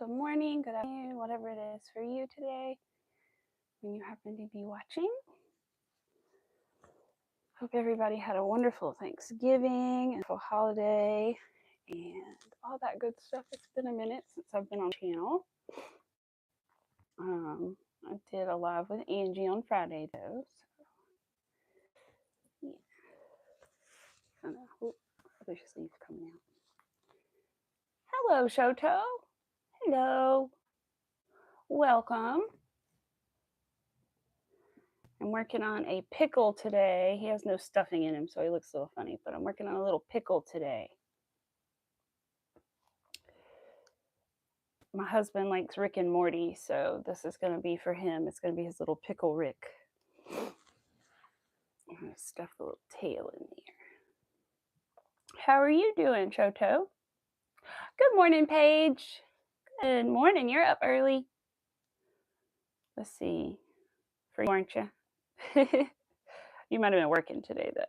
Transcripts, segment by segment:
good morning, good afternoon, whatever it is for you today when you happen to be watching. Hope everybody had a wonderful Thanksgiving and holiday and all that good stuff. It's been a minute since I've been on the channel. I did a live with Angie on Friday though. So, yeah. Oh, there's sleeves coming out. Hello, Shoto. Hello. Welcome. I'm working on a pickle today. He has no stuffing in him, so he looks a little funny, but I'm working on a little pickle today. My husband likes Rick and Morty, so this is going to be for him. It's going to be his little pickle Rick. I'm going to stuff the little tail in there. How are you doing, Shoto? Good morning, Paige. Good morning. You're up early. Let's see. For you, aren't you? You might have been working today, though.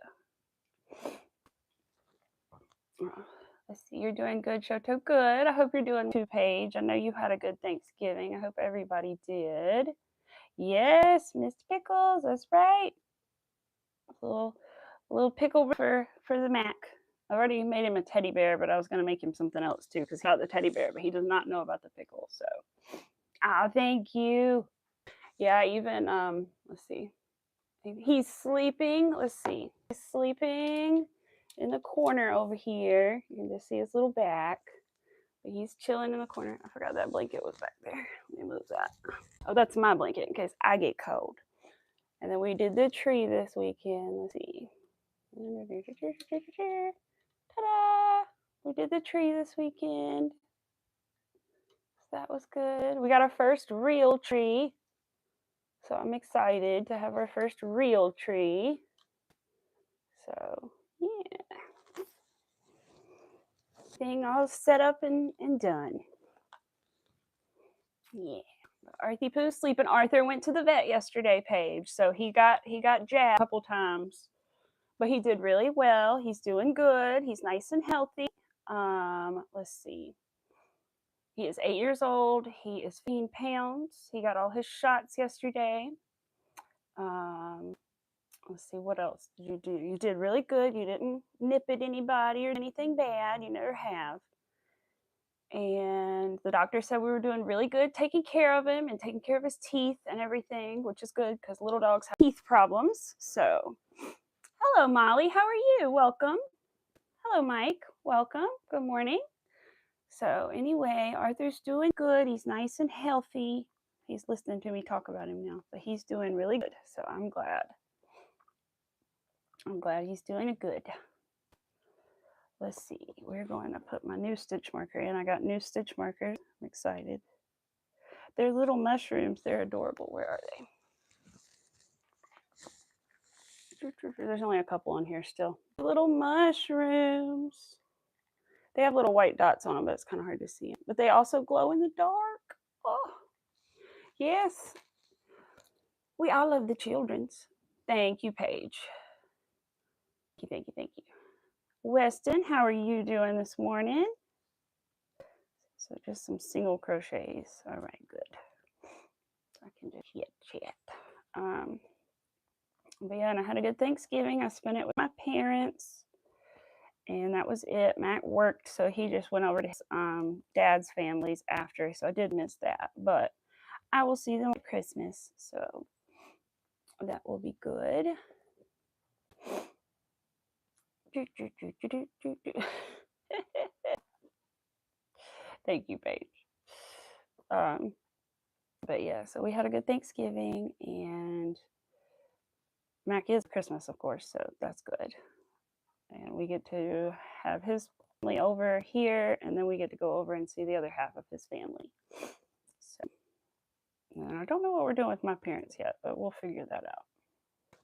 Let's see. You're doing good, Shoto. Good. I hope you're doing too, Paige. I know you had a good Thanksgiving. I hope everybody did. Yes, Miss Pickles. That's right. A little pickle for the Mac. I already made him a teddy bear, but I was going to make him something else too because he got the teddy bear, but he does not know about the pickle. So, thank you. Yeah, even let's see. He's sleeping. Let's see. He's sleeping in the corner over here. You can just see his little back. But he's chilling in the corner. I forgot that blanket was back there. Let me move that. Oh, that's my blanket in case I get cold. And then we did the tree this weekend. Let's see. Ta-da! We did the tree this weekend. So that was good. We got our first real tree. So I'm excited to have our first real tree. So, yeah. Thing all set up and done. Yeah. Arthie Pooh's sleeping. Arthur went to the vet yesterday, Paige. So he got jabbed a couple times. But he did really well. He's doing good. He's nice and healthy. Let's see. He is 8 years old. He is 15 pounds. He got all his shots yesterday. Let's see, what else did you do? You did really good. You didn't nip at anybody or anything bad. You never have. And the doctor said we were doing really good taking care of him and taking care of his teeth and everything, which is good because little dogs have teeth problems. So, hello, Molly. How are you? Welcome. Hello, Mike. Welcome. Good morning. So anyway, Arthur's doing good. He's nice and healthy. He's listening to me talk about him now, but he's doing really good. So I'm glad. I'm glad he's doing good. Let's see. We're going to put my new stitch marker in. I got new stitch markers. I'm excited. They're little mushrooms. They're adorable. Where are they? There's only a couple on here still. Little mushrooms. They have little white dots on them, but it's kind of hard to see them. But they also glow in the dark. Oh, yes. We all love the children's. Thank you, Paige. Thank you, thank you. Weston, how are you doing this morning? So just some single crochets. All right, good. I can just chat. But yeah, and I had a good Thanksgiving. I spent it with my parents. And that was it. Mac worked, so he just went over to his dad's families after. So I did miss that. But I will see them at Christmas. So that will be good. Thank you, Paige. But yeah, so we had a good Thanksgiving. And Mac is Christmas, of course. So that's good. And we get to have his family over here, and then we get to go over and see the other half of his family. So, and I don't know what we're doing with my parents yet, but we'll figure that out.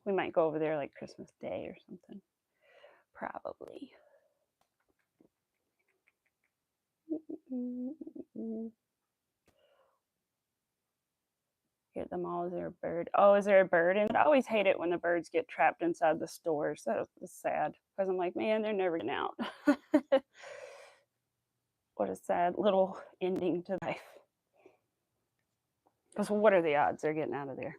We might go over there like Christmas Day or something. Probably. Get them all. Is there a bird? Oh, is there a bird? And I always hate it when the birds get trapped inside the stores. That is sad because I'm like, man, they're never getting out. What a sad little ending to life. Because what are the odds they're getting out of there?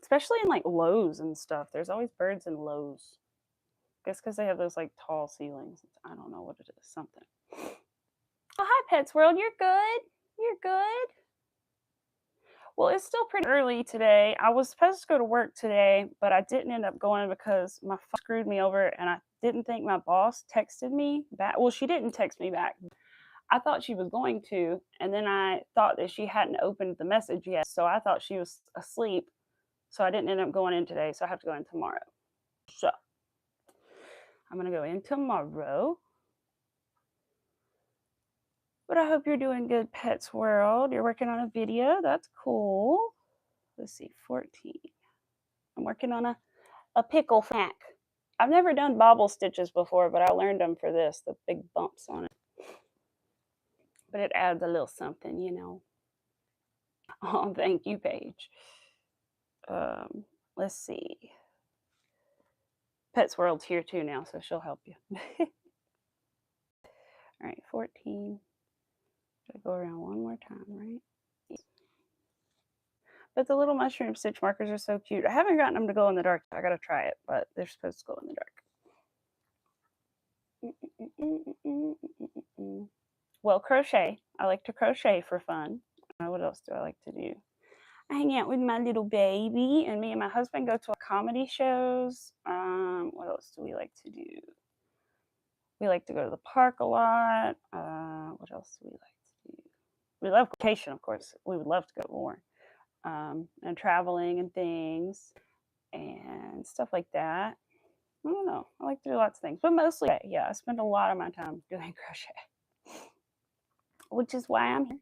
Especially in like Lowe's and stuff. There's always birds in Lowe's. I guess because they have those like tall ceilings. I don't know what it is. Something. Oh, hi, Pets World. You're good. You're good. Well, it's still pretty early today. I was supposed to go to work today, but I didn't end up going because my phone screwed me over, and I didn't think my boss texted me back. Well, she didn't text me back. I thought she was going to, and then I thought that she hadn't opened the message yet, so I thought she was asleep. So I didn't end up going in today, so I have to go in tomorrow. So I'm going to go in tomorrow. But I hope you're doing good, Pets World. You're working on a video. That's cool. Let's see, 14. I'm working on a pickle snack. I've never done bobble stitches before, but I learned them for this, the big bumps on it. But it adds a little something, you know. Oh, thank you, Paige. Let's see. Pets World's here too now, so she'll help you. All right, 14. Should I go around one more time, right? Yeah. But the little mushroom stitch markers are so cute. I haven't gotten them to go in the dark. I gotta try it, but they're supposed to go in the dark. Well, crochet. I like to crochet for fun. What else do I like to do? I hang out with my little baby, and me and my husband go to comedy shows. What else do we like to do? We like to go to the park a lot. What else do we like to do? We love vacation, of course. We would love to go more. And traveling and things and stuff like that. I don't know. I like to do lots of things, but mostly, yeah, I spend a lot of my time doing crochet, which is why I'm here.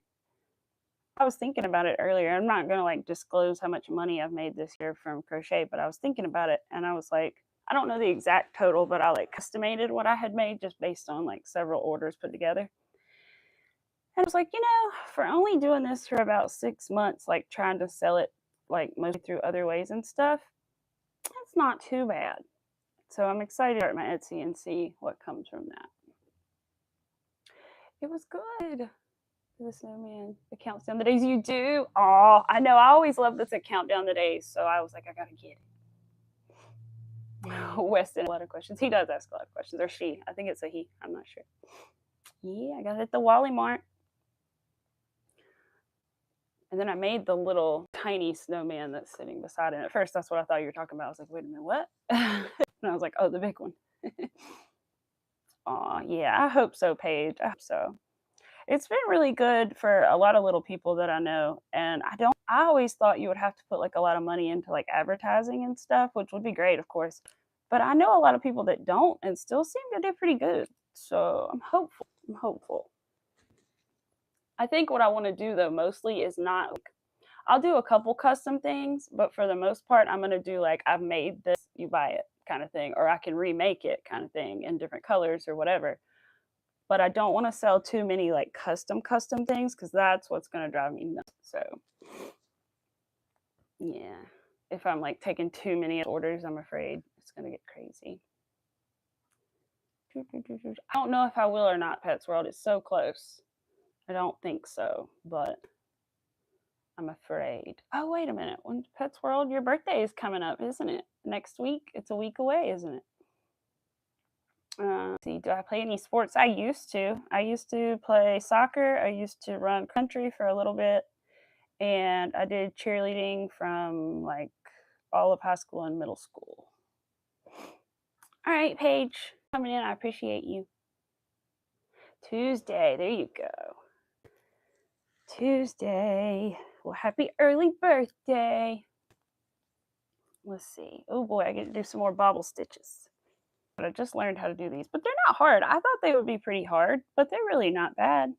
I was thinking about it earlier. I'm not going to like disclose how much money I've made this year from crochet, but I was thinking about it and I was like, I don't know the exact total, but I like estimated what I had made just based on like several orders put together. And I was like, you know, for only doing this for about 6 months, like trying to sell it like mostly through other ways and stuff, that's not too bad. So I'm excited to start my Etsy and see what comes from that. It was good. The snowman, it counts down the days. You do? Oh, I know. I always love this. It count down the days. So I was like, I gotta get it. Weston, a lot of questions. He does ask a lot of questions, or she. I think it's a he. I'm not sure. Yeah, I got to hit the Wally Mart. And then I made the little tiny snowman that's sitting beside it. At first, that's what I thought you were talking about. I was like, wait a minute, what? And I was like, oh, the big one. Aw, yeah, I hope so, Paige. I hope so. It's been really good for a lot of little people that I know, and I always thought you would have to put, like, a lot of money into, like, advertising and stuff, which would be great, of course, but I know a lot of people that don't and still seem to do pretty good, so I'm hopeful. I think what I wanna do, though, mostly is not like I'll do a couple custom things, but for the most part, I'm gonna do, like, "I've made this, you buy it," kinda thing, or I can remake it kinda thing in different colors or whatever. But I don't wanna sell too many, like, custom things because that's what's gonna drive me nuts, so yeah. If I'm, like, taking too many orders, I'm afraid it's gonna get crazy. I don't know if I will or not, Pets World, it's so close. I don't think so, but I'm afraid. Oh, wait a minute, when Pets World, your birthday is coming up, isn't it? Next week? It's a week away, isn't it? Let's see, do I play any sports? I used to. I used to play soccer. I used to run country for a little bit. And I did cheerleading from like all of high school and middle school. All right, Paige, coming in. I appreciate you. Tuesday. There you go. Tuesday. Well, happy early birthday. Let's see. Oh boy, I get to do some more bobble stitches. But I just learned how to do these, but they're not hard. I thought they would be pretty hard, but they're really not bad.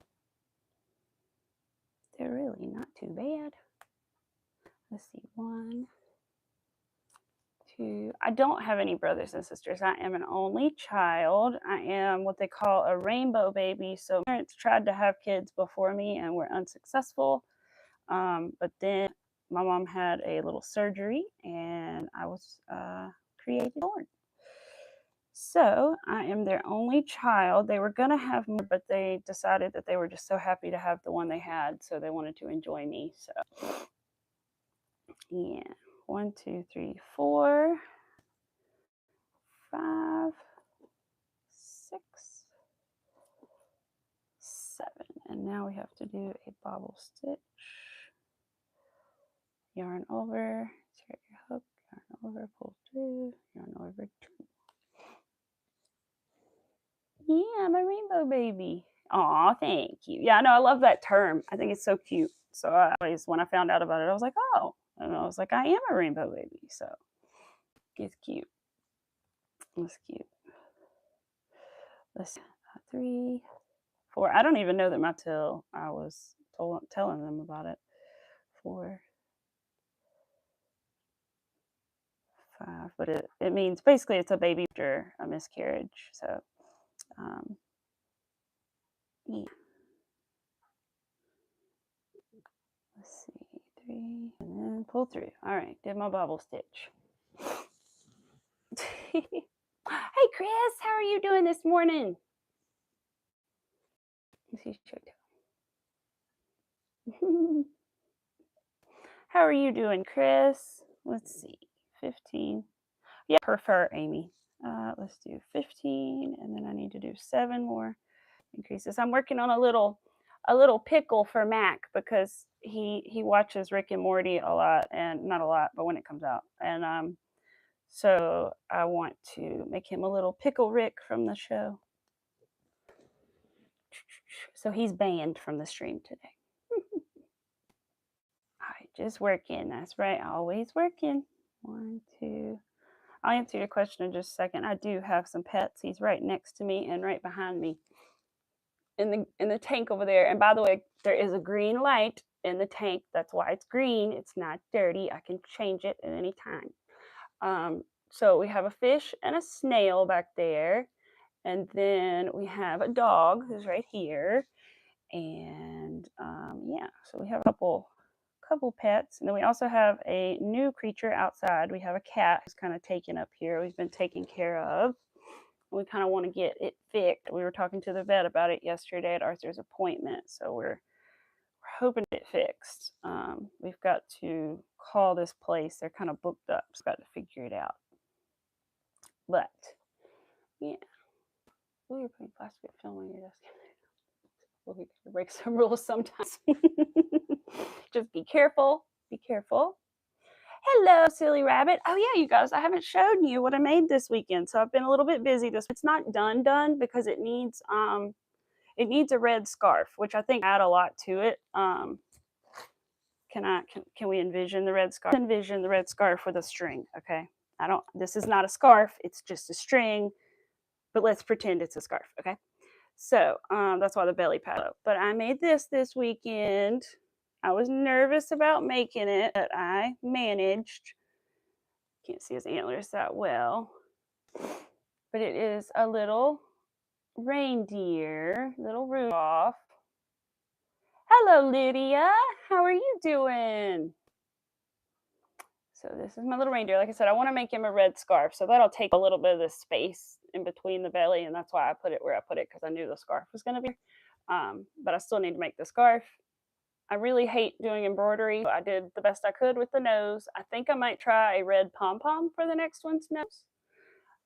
They're really not too bad. Let's see, 1, 2. I don't have any brothers and sisters. I am an only child. I am what they call a rainbow baby. So parents tried to have kids before me and were unsuccessful. But then my mom had a little surgery and I was created born. So I am their only child. They were going to have more, but they decided that they were just so happy to have the one they had, so they wanted to enjoy me. So yeah, 1, 2, 3, 4, 5, 6, 7. And now we have to do a bobble stitch. Yarn over, insert your hook, yarn over, pull through, yarn over 2. Yeah, I'm a rainbow baby. Aw, thank you. Yeah, no, I love that term. I think it's so cute. So I always, when I found out about it, I was like, oh. And I was like, I am a rainbow baby. So it's cute. It's cute. Let's see. 3, 4. I don't even know them until I was telling them about it. 4, 5. But it means basically it's a baby after a miscarriage. So yeah. Let's see, 3, and then pull through. All right, did my bobble stitch. Hey, Chris, how are you doing this morning? Let's see, how are you doing, Chris? Let's see, 15. Yeah, prefer Amy. Let's do 15, and then I need to do 7 more increases. I'm working on a little pickle for Mac because he watches Rick and Morty a lot, and not a lot, but when it comes out, and so I want to make him a little pickle Rick from the show. So he's banned from the stream today. All right, just working. That's right, always working. 1, 2. I'll answer your question in just a second. I do have some pets. He's right next to me and right behind me in the tank over there. And by the way, there is a green light in the tank. That's why it's green. It's not dirty. I can change it at any time. So we have a fish and a snail back there. And then we have a dog who's right here. And yeah, so we have a couple pets. And then we also have a new creature outside. We have a cat who's kind of taken up here. We've been taken care of. We kind of want to get it fixed. We were talking to the vet about it yesterday at Arthur's appointment. So we're hoping to get fixed. We've got to call this place. They're kind of booked up. So we've got to figure it out. But yeah. Oh, you're putting plastic film on your desk. Well, we gotta break some rules sometimes. Just be careful. Be careful. Hello, silly rabbit. Oh yeah, you guys, I haven't shown you what I made this weekend, so I've been a little bit busy. It's not done because it needs a red scarf, which I think add a lot to it. Can we envision the red scarf? Envision the red scarf with a string. Okay, this is not a scarf. It's just a string, but let's pretend it's a scarf. Okay. So that's why the belly pad up. But I made this weekend. I was nervous about making it, but I managed. Can't see his antlers that well. But it is a little reindeer, little Rudolph. Hello, Lydia. How are you doing? So this is my little reindeer. Like I said, I want to make him a red scarf. So that'll take a little bit of the space in between the belly. And that's why I put it where I put it, because I knew the scarf was going to be. But I still need to make the scarf. I really hate doing embroidery. I did the best I could with the nose. I think I might try a red pom-pom for the next one's nose.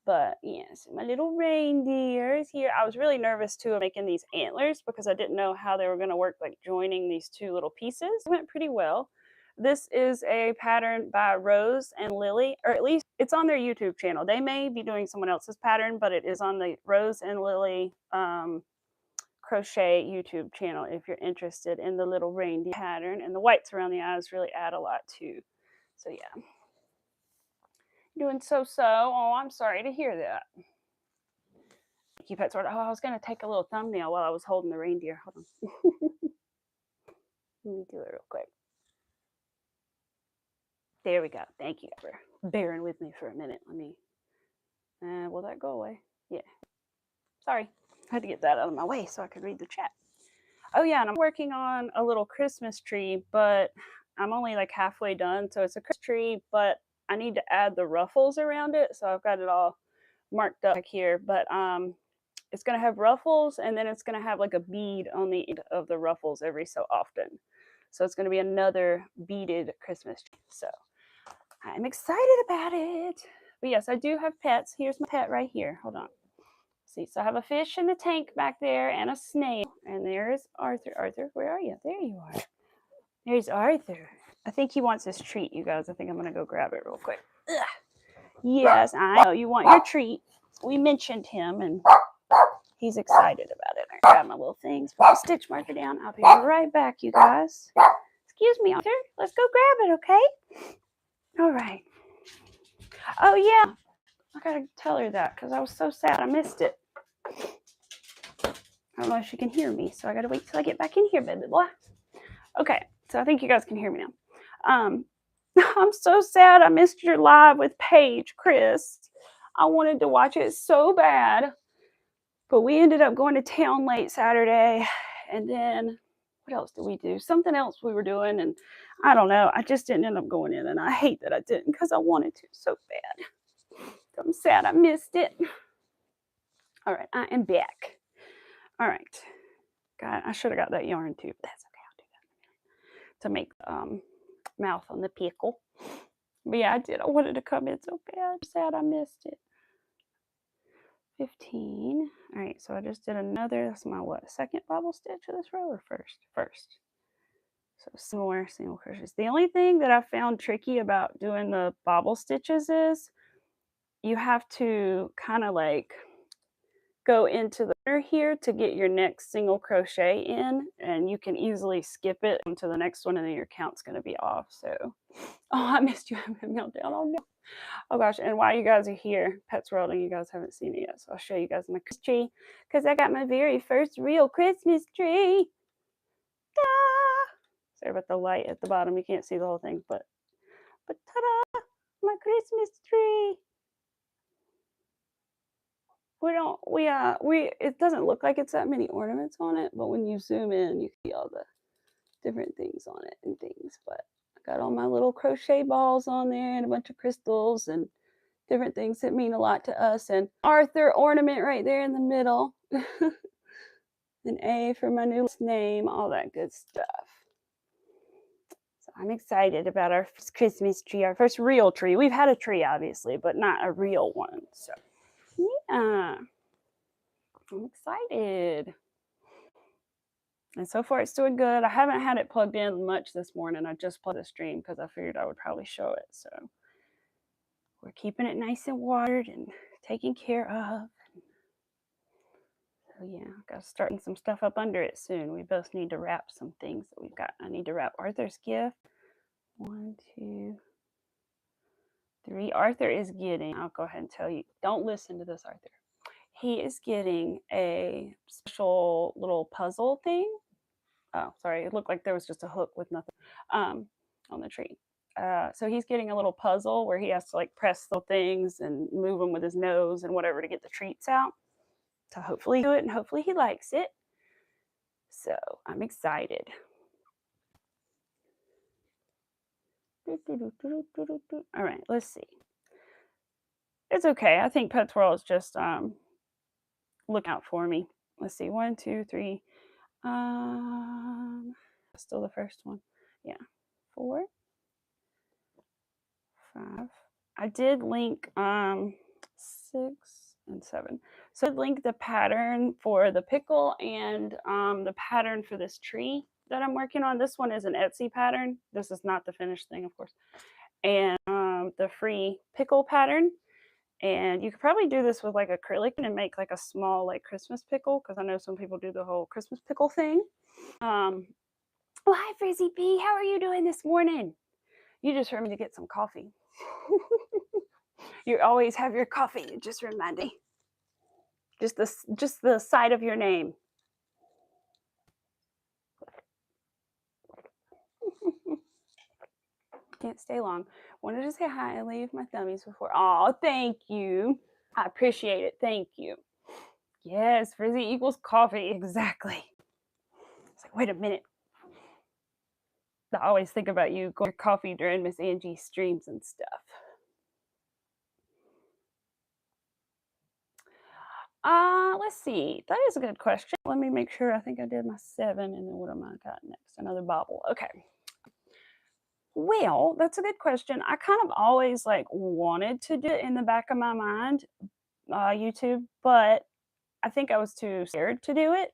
But yes, my little reindeer is here. I was really nervous too of making these antlers because I didn't know how they were going to work, like joining these two little pieces. It went pretty well. This is a pattern by Rose and Lily, or at least it's on their YouTube channel. They may be doing someone else's pattern, but it is on the Rose and Lily Crochet YouTube channel if you're interested in the little reindeer pattern. And the whites around the eyes really add a lot too. So yeah. Doing so. Oh, I'm sorry to hear that. Keep it sort of. Oh, I was going to take a little thumbnail while I was holding the reindeer. Hold on. Let me do it real quick. There we go. Thank you for bearing with me for a minute. Let me. Will that go away? Yeah. Sorry. I had to get that out of my way so I could read the chat. Oh yeah, and I'm working on a little Christmas tree, but I'm only like halfway done. So it's a Christmas tree, but I need to add the ruffles around it. So I've got it all marked up here, but it's going to have ruffles, and then it's going to have like a bead on the end of the ruffles every so often. So it's going to be another beaded Christmas tree. So I'm excited about it. But yes, I do have pets. Here's my pet right here. Hold on. See, so I have a fish in the tank back there and a snail. And there's Arthur. Arthur, where are you? There you are. There's Arthur. I think he wants his treat, you guys. I think I'm going to go grab it real quick. Ugh. Yes, I know you want your treat. We mentioned him, and he's excited about it. I grab my little things, put the stitch marker down. I'll be right back, you guys. Excuse me, Arthur. Let's go grab it, okay? All right. Oh, yeah. I got to tell her that because I was so sad I missed it. I don't know if she can hear me, so I got to wait till I get back in here, baby boy. Okay, so I think you guys can hear me now. I'm so sad I missed your live with Paige, Chris. I wanted to watch it so bad, but we ended up going to town late Saturday, and then what else did we do? Something else we were doing, and I don't know. I just didn't end up going in, and I hate that I didn't because I wanted to so bad. So I'm sad I missed it. All right, I am back. All right. God, I should have got that yarn too, but that's okay. I'll do that to make mouth on the pickle. But yeah, I did. I wanted to come in so bad. I'm sad I missed it. 15. All right, so I just did another. That's my what? Second bobble stitch of this row or first? First. So some more single crochets. The only thing that I found tricky about doing the bobble stitches is you have to kind of like go into the corner here to get your next single crochet in, and you can easily skip it into the next one, and then your count's going to be off. So, oh, I missed you having a meltdown. Oh no. Oh gosh, and while you guys are here, Pets World, and you guys haven't seen it yet, so I'll show you guys my Christmas tree because I got my very first real Christmas tree. Ta-da! Sorry about the light at the bottom. You can't see the whole thing, but ta-da! My Christmas tree. It doesn't look like it's that many ornaments on it, but when you zoom in, you see all the different things on it and things. But I got all my little crochet balls on there and a bunch of crystals and different things that mean a lot to us. And Arthur ornament right there in the middle. An A for my new name, all that good stuff. So I'm excited about our first Christmas tree, our first real tree. We've had a tree, obviously, but not a real one. So yeah, I'm excited. And so far it's doing good. I haven't had it plugged in much this morning. I just plugged the stream because I figured I would probably show it. So we're keeping it nice and watered and taken care of. So yeah, got to start some stuff up under it soon. We both need to wrap some things that we've got. I need to wrap Arthur's gift. 1, 2, 3. Arthur is getting, I'll go ahead and tell you, don't listen to this, Arthur. He is getting a special little puzzle thing. Oh, sorry, it looked like there was just a hook with nothing on the tree. So he's getting a little puzzle where he has to like press the things and move them with his nose and whatever to get the treats out. So hopefully do it, and hopefully he likes it. So I'm excited. All right, let's see. It's okay. I think Pets World is just look out for me. Let's see. 1, 2, 3. Still the first one. Yeah. 4, 5. I did link 6 and 7. So I linked the pattern for the pickle and the pattern for this tree that I'm working on. This one is an Etsy pattern. This is not the finished thing, of course. And the free pickle pattern. And you could probably do this with like acrylic and make like a small like Christmas pickle, because I know some people do the whole Christmas pickle thing. Well, hi Frizzy B, how are you doing this morning? You just heard me to get some coffee. You always have your coffee. You just remind me. Just the side of your name. Can't stay long. Wanted to say hi and leave my thummies before. Oh, thank you. I appreciate it. Thank you. Yes, Frizzy equals coffee. Exactly. It's like, wait a minute. I always think about you going to coffee during Miss Angie's streams and stuff. Let's see. That is a good question. Let me make sure. I think I did my 7, and then what am I got next? Another bobble. Okay. Well, that's a good question. I kind of always like wanted to do it in the back of my mind, YouTube, but I think I was too scared to do it.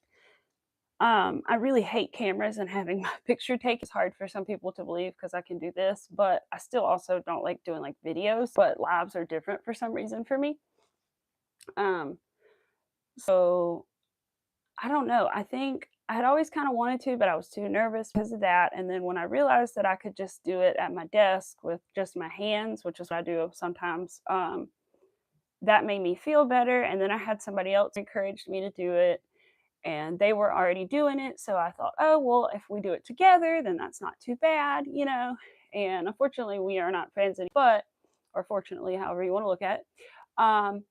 I really hate cameras and having my picture taken. It's hard for some people to believe because I can do this, but I still also don't like doing like videos, but lives are different for some reason for me. Um, so I don't know. I think I had always kind of wanted to, but I was too nervous because of that. And then when I realized that I could just do it at my desk with just my hands, which is what I do sometimes, that made me feel better. And then I had somebody else encouraged me to do it, and they were already doing it. So I thought, oh, well, if we do it together, then that's not too bad, you know. And unfortunately, we are not friends anymore, but, or fortunately, however you want to look at it. Um,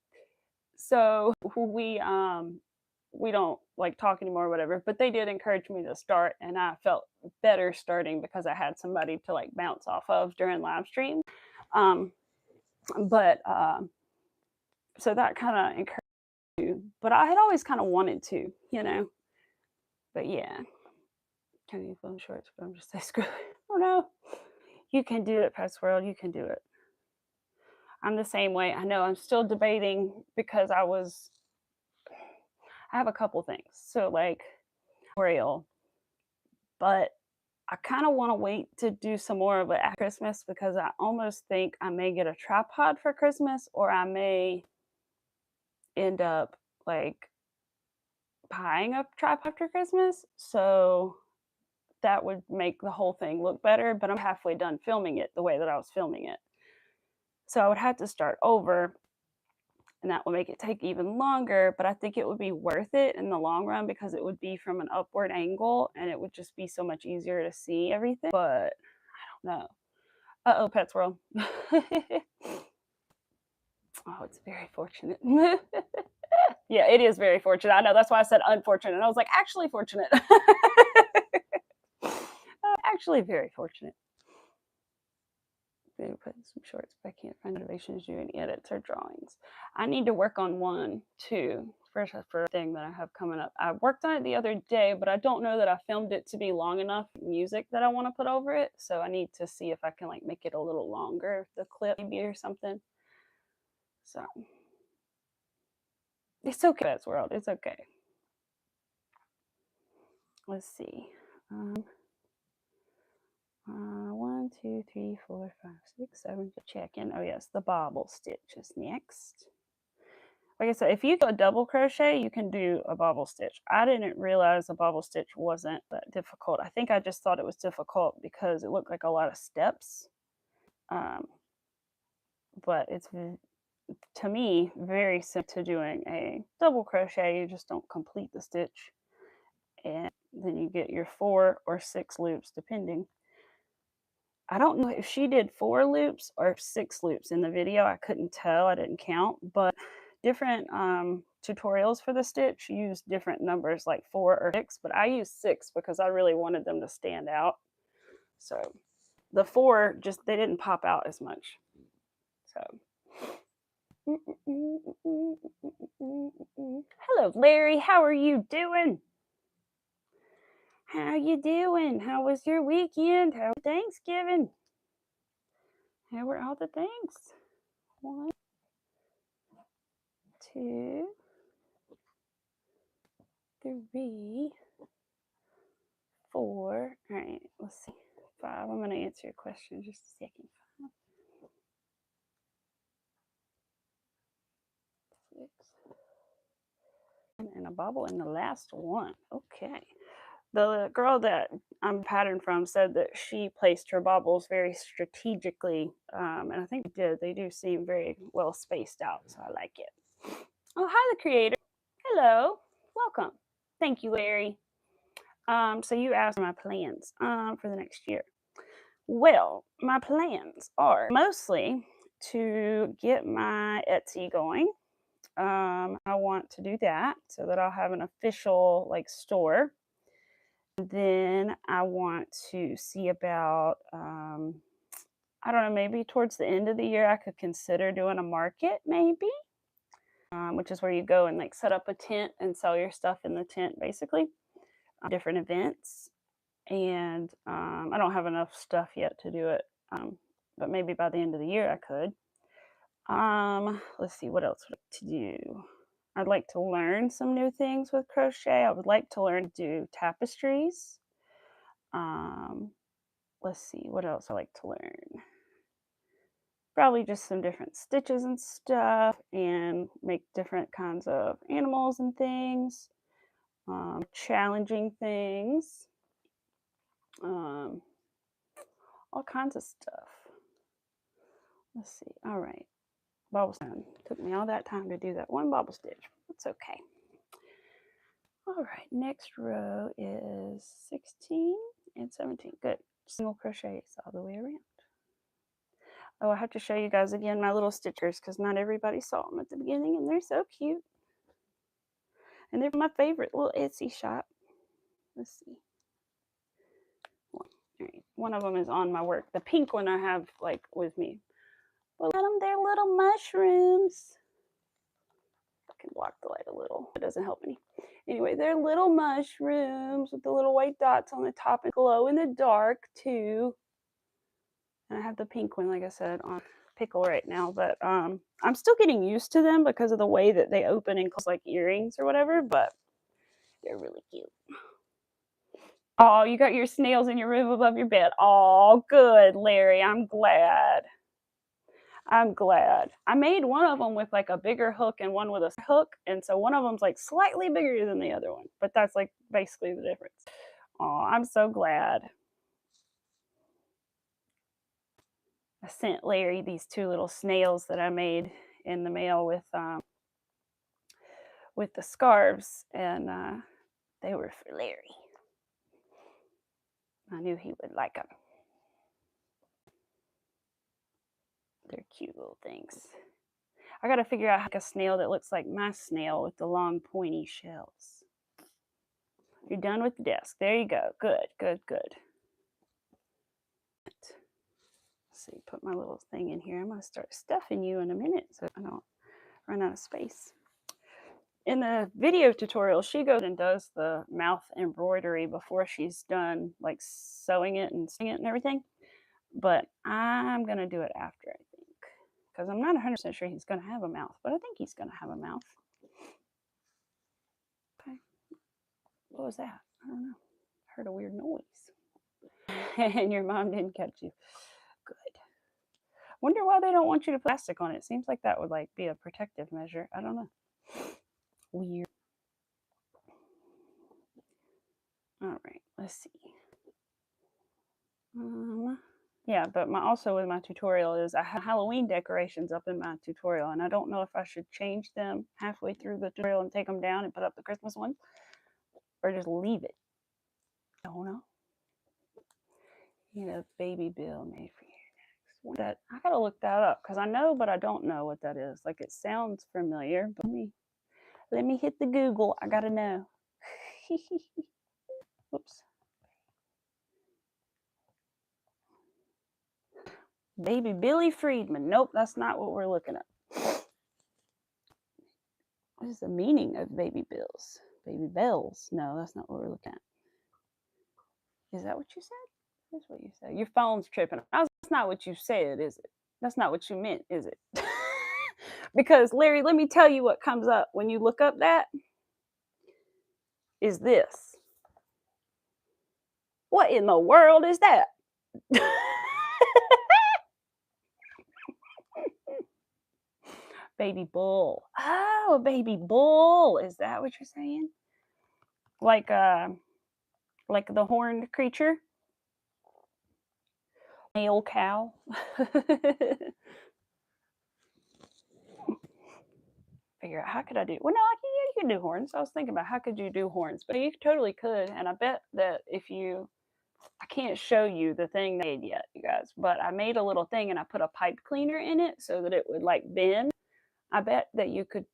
so we don't like talk anymore or whatever, but they did encourage me to start, and I felt better starting because I had somebody to like bounce off of during live stream. Um, but so that kind of encouraged you. But I had always kind of wanted to, you know. But yeah, can you film shorts? But I'm just say screw it. Oh no, you can do it, Pets World. You can do it. I'm the same way. I know I'm still debating because I have a couple things. So like tutorial, but I kind of want to wait to do some more of it at Christmas because I almost think I may get a tripod for Christmas, or I may end up like buying a tripod after Christmas. So that would make the whole thing look better, but I'm halfway done filming it the way that I was filming it. So I would have to start over, and that would make it take even longer, but I think it would be worth it in the long run because it would be from an upward angle and it would just be so much easier to see everything. But I don't know. Uh-oh, Pets World. Oh, it's very fortunate. Yeah, it is very fortunate. I know, that's why I said unfortunate. I was like, actually fortunate. Actually very fortunate. They put some shorts, but I can't find motivations to do any edits or drawings. I need to work on one too. First thing that I have coming up. I worked on it the other day, but I don't know that I filmed it to be long enough music that I want to put over it. So I need to see if I can like make it a little longer, the clip maybe or something. So it's okay, Pets World. It's okay. Let's see. 1, 2, 3, 4, 5, 6, 7. Check in. Oh yes, the bobble stitch is next. Like I said, if you do a double crochet, you can do a bobble stitch. I didn't realize a bobble stitch wasn't that difficult. I think I just thought it was difficult because it looked like a lot of steps. But it's, to me, very similar to doing a double crochet. You just don't complete the stitch, and then you get your 4 or 6 loops depending. I don't know if she did 4 loops or 6 loops in the video. I couldn't tell. I didn't count, but different tutorials for the stitch use different numbers, like 4 or 6, but I used 6 because I really wanted them to stand out. So the 4 just, they didn't pop out as much. So hello, Larry. How are you doing? How you doing? How was your weekend? How was Thanksgiving? How were all the things? 1, 2, 3, 4. All right, let's see. 5. I'm going to answer your question in just a second. 5, 6, and a bobble in the last one. Okay. The girl that I'm patterned from said that she placed her bobbles very strategically, and I think they do seem very well spaced out, so I like it. Oh, hi, the creator. Hello. Welcome. Thank you, Larry. So you asked my plans for the next year. Well, my plans are mostly to get my Etsy going. I want to do that so that I'll have an official like store. Then I want to see about, I don't know, maybe towards the end of the year I could consider doing a market, maybe. which is where you go and like set up a tent and sell your stuff in the tent, basically. Different events. And I don't have enough stuff yet to do it, but maybe by the end of the year I could. Let's see, what else would I like to do? I'd like to learn some new things with crochet. I would like to learn to do tapestries. Let's see, what else I like to learn. Probably just some different stitches and stuff, and make different kinds of animals and things, challenging things, all kinds of stuff. Let's see. All right, bobble stitch. Took me all that time to do that one bobble stitch. That's okay. All right, next row is 16 and 17. Good. Single crochets all the way around. Oh, I have to show you guys again my little stitchers because not everybody saw them at the beginning, and they're so cute. And they're my favorite little Etsy shop. Let's see. All right. One of them is on my work. The pink one I have like with me. Well, look at them. They're little mushrooms. I can block the light a little. It doesn't help any. Anyway, they're little mushrooms with the little white dots on the top and glow in the dark too. And I have the pink one, like I said, on pickle right now, but I'm still getting used to them because of the way that they open and close like earrings or whatever, but they're really cute. Oh, you got your snails in your room above your bed. Oh, good, Larry. I'm glad. I'm glad. I made one of them with like a bigger hook and one with a hook, and so one of them's like slightly bigger than the other one, but that's like basically the difference. Oh, I'm so glad. I sent Larry these two little snails that I made in the mail with the scarves, and they were for Larry. I knew he would like them. They're cute little things. I gotta figure out like a snail that looks like my snail with the long pointy shells. You're done with the desk. There you go. Good, good, good. Let's see, put my little thing in here. I'm gonna start stuffing you in a minute so I don't run out of space. In the video tutorial, she goes and does the mouth embroidery before she's done like sewing it and stitching it and everything. But I'm gonna do it after, I think, because I'm not 100% sure he's gonna have a mouth, but I think he's gonna have a mouth. Okay. What was that? I don't know. I heard a weird noise. And your mom didn't catch you. Good. Wonder why they don't want you to put plastic on it. Seems like that would like be a protective measure. I don't know. Weird. All right, let's see. Yeah, but also with my tutorial is I have Halloween decorations up in my tutorial, and I don't know if I should change them halfway through the tutorial and take them down and put up the Christmas ones, or just leave it. I don't know. You know, baby Bill made for you next. That I gotta look that up because I know, but I don't know what that is. Like it sounds familiar, but let me hit the Google. I gotta know. Whoops. Baby Billy Friedman. Nope, that's not what we're looking at. What is the meaning of baby bills? Baby bells? No, that's not what we're looking at. Is that what you said? That's what you said. Your phone's tripping. That's not what you said, is it? That's not what you meant, is it? Because Larry, let me tell you what comes up when you look up that is this. What in the world is that? Baby bull. Oh, a baby bull. Is that what you're saying? Like the horned creature? Male cow. Figure out how could I do? Well, no, you can do horns. I was thinking about how could you do horns, but you totally could. And I bet that if you, I can't show you the thing I made yet, you guys, but I made a little thing and I put a pipe cleaner in it so that it would like bend. I bet that you could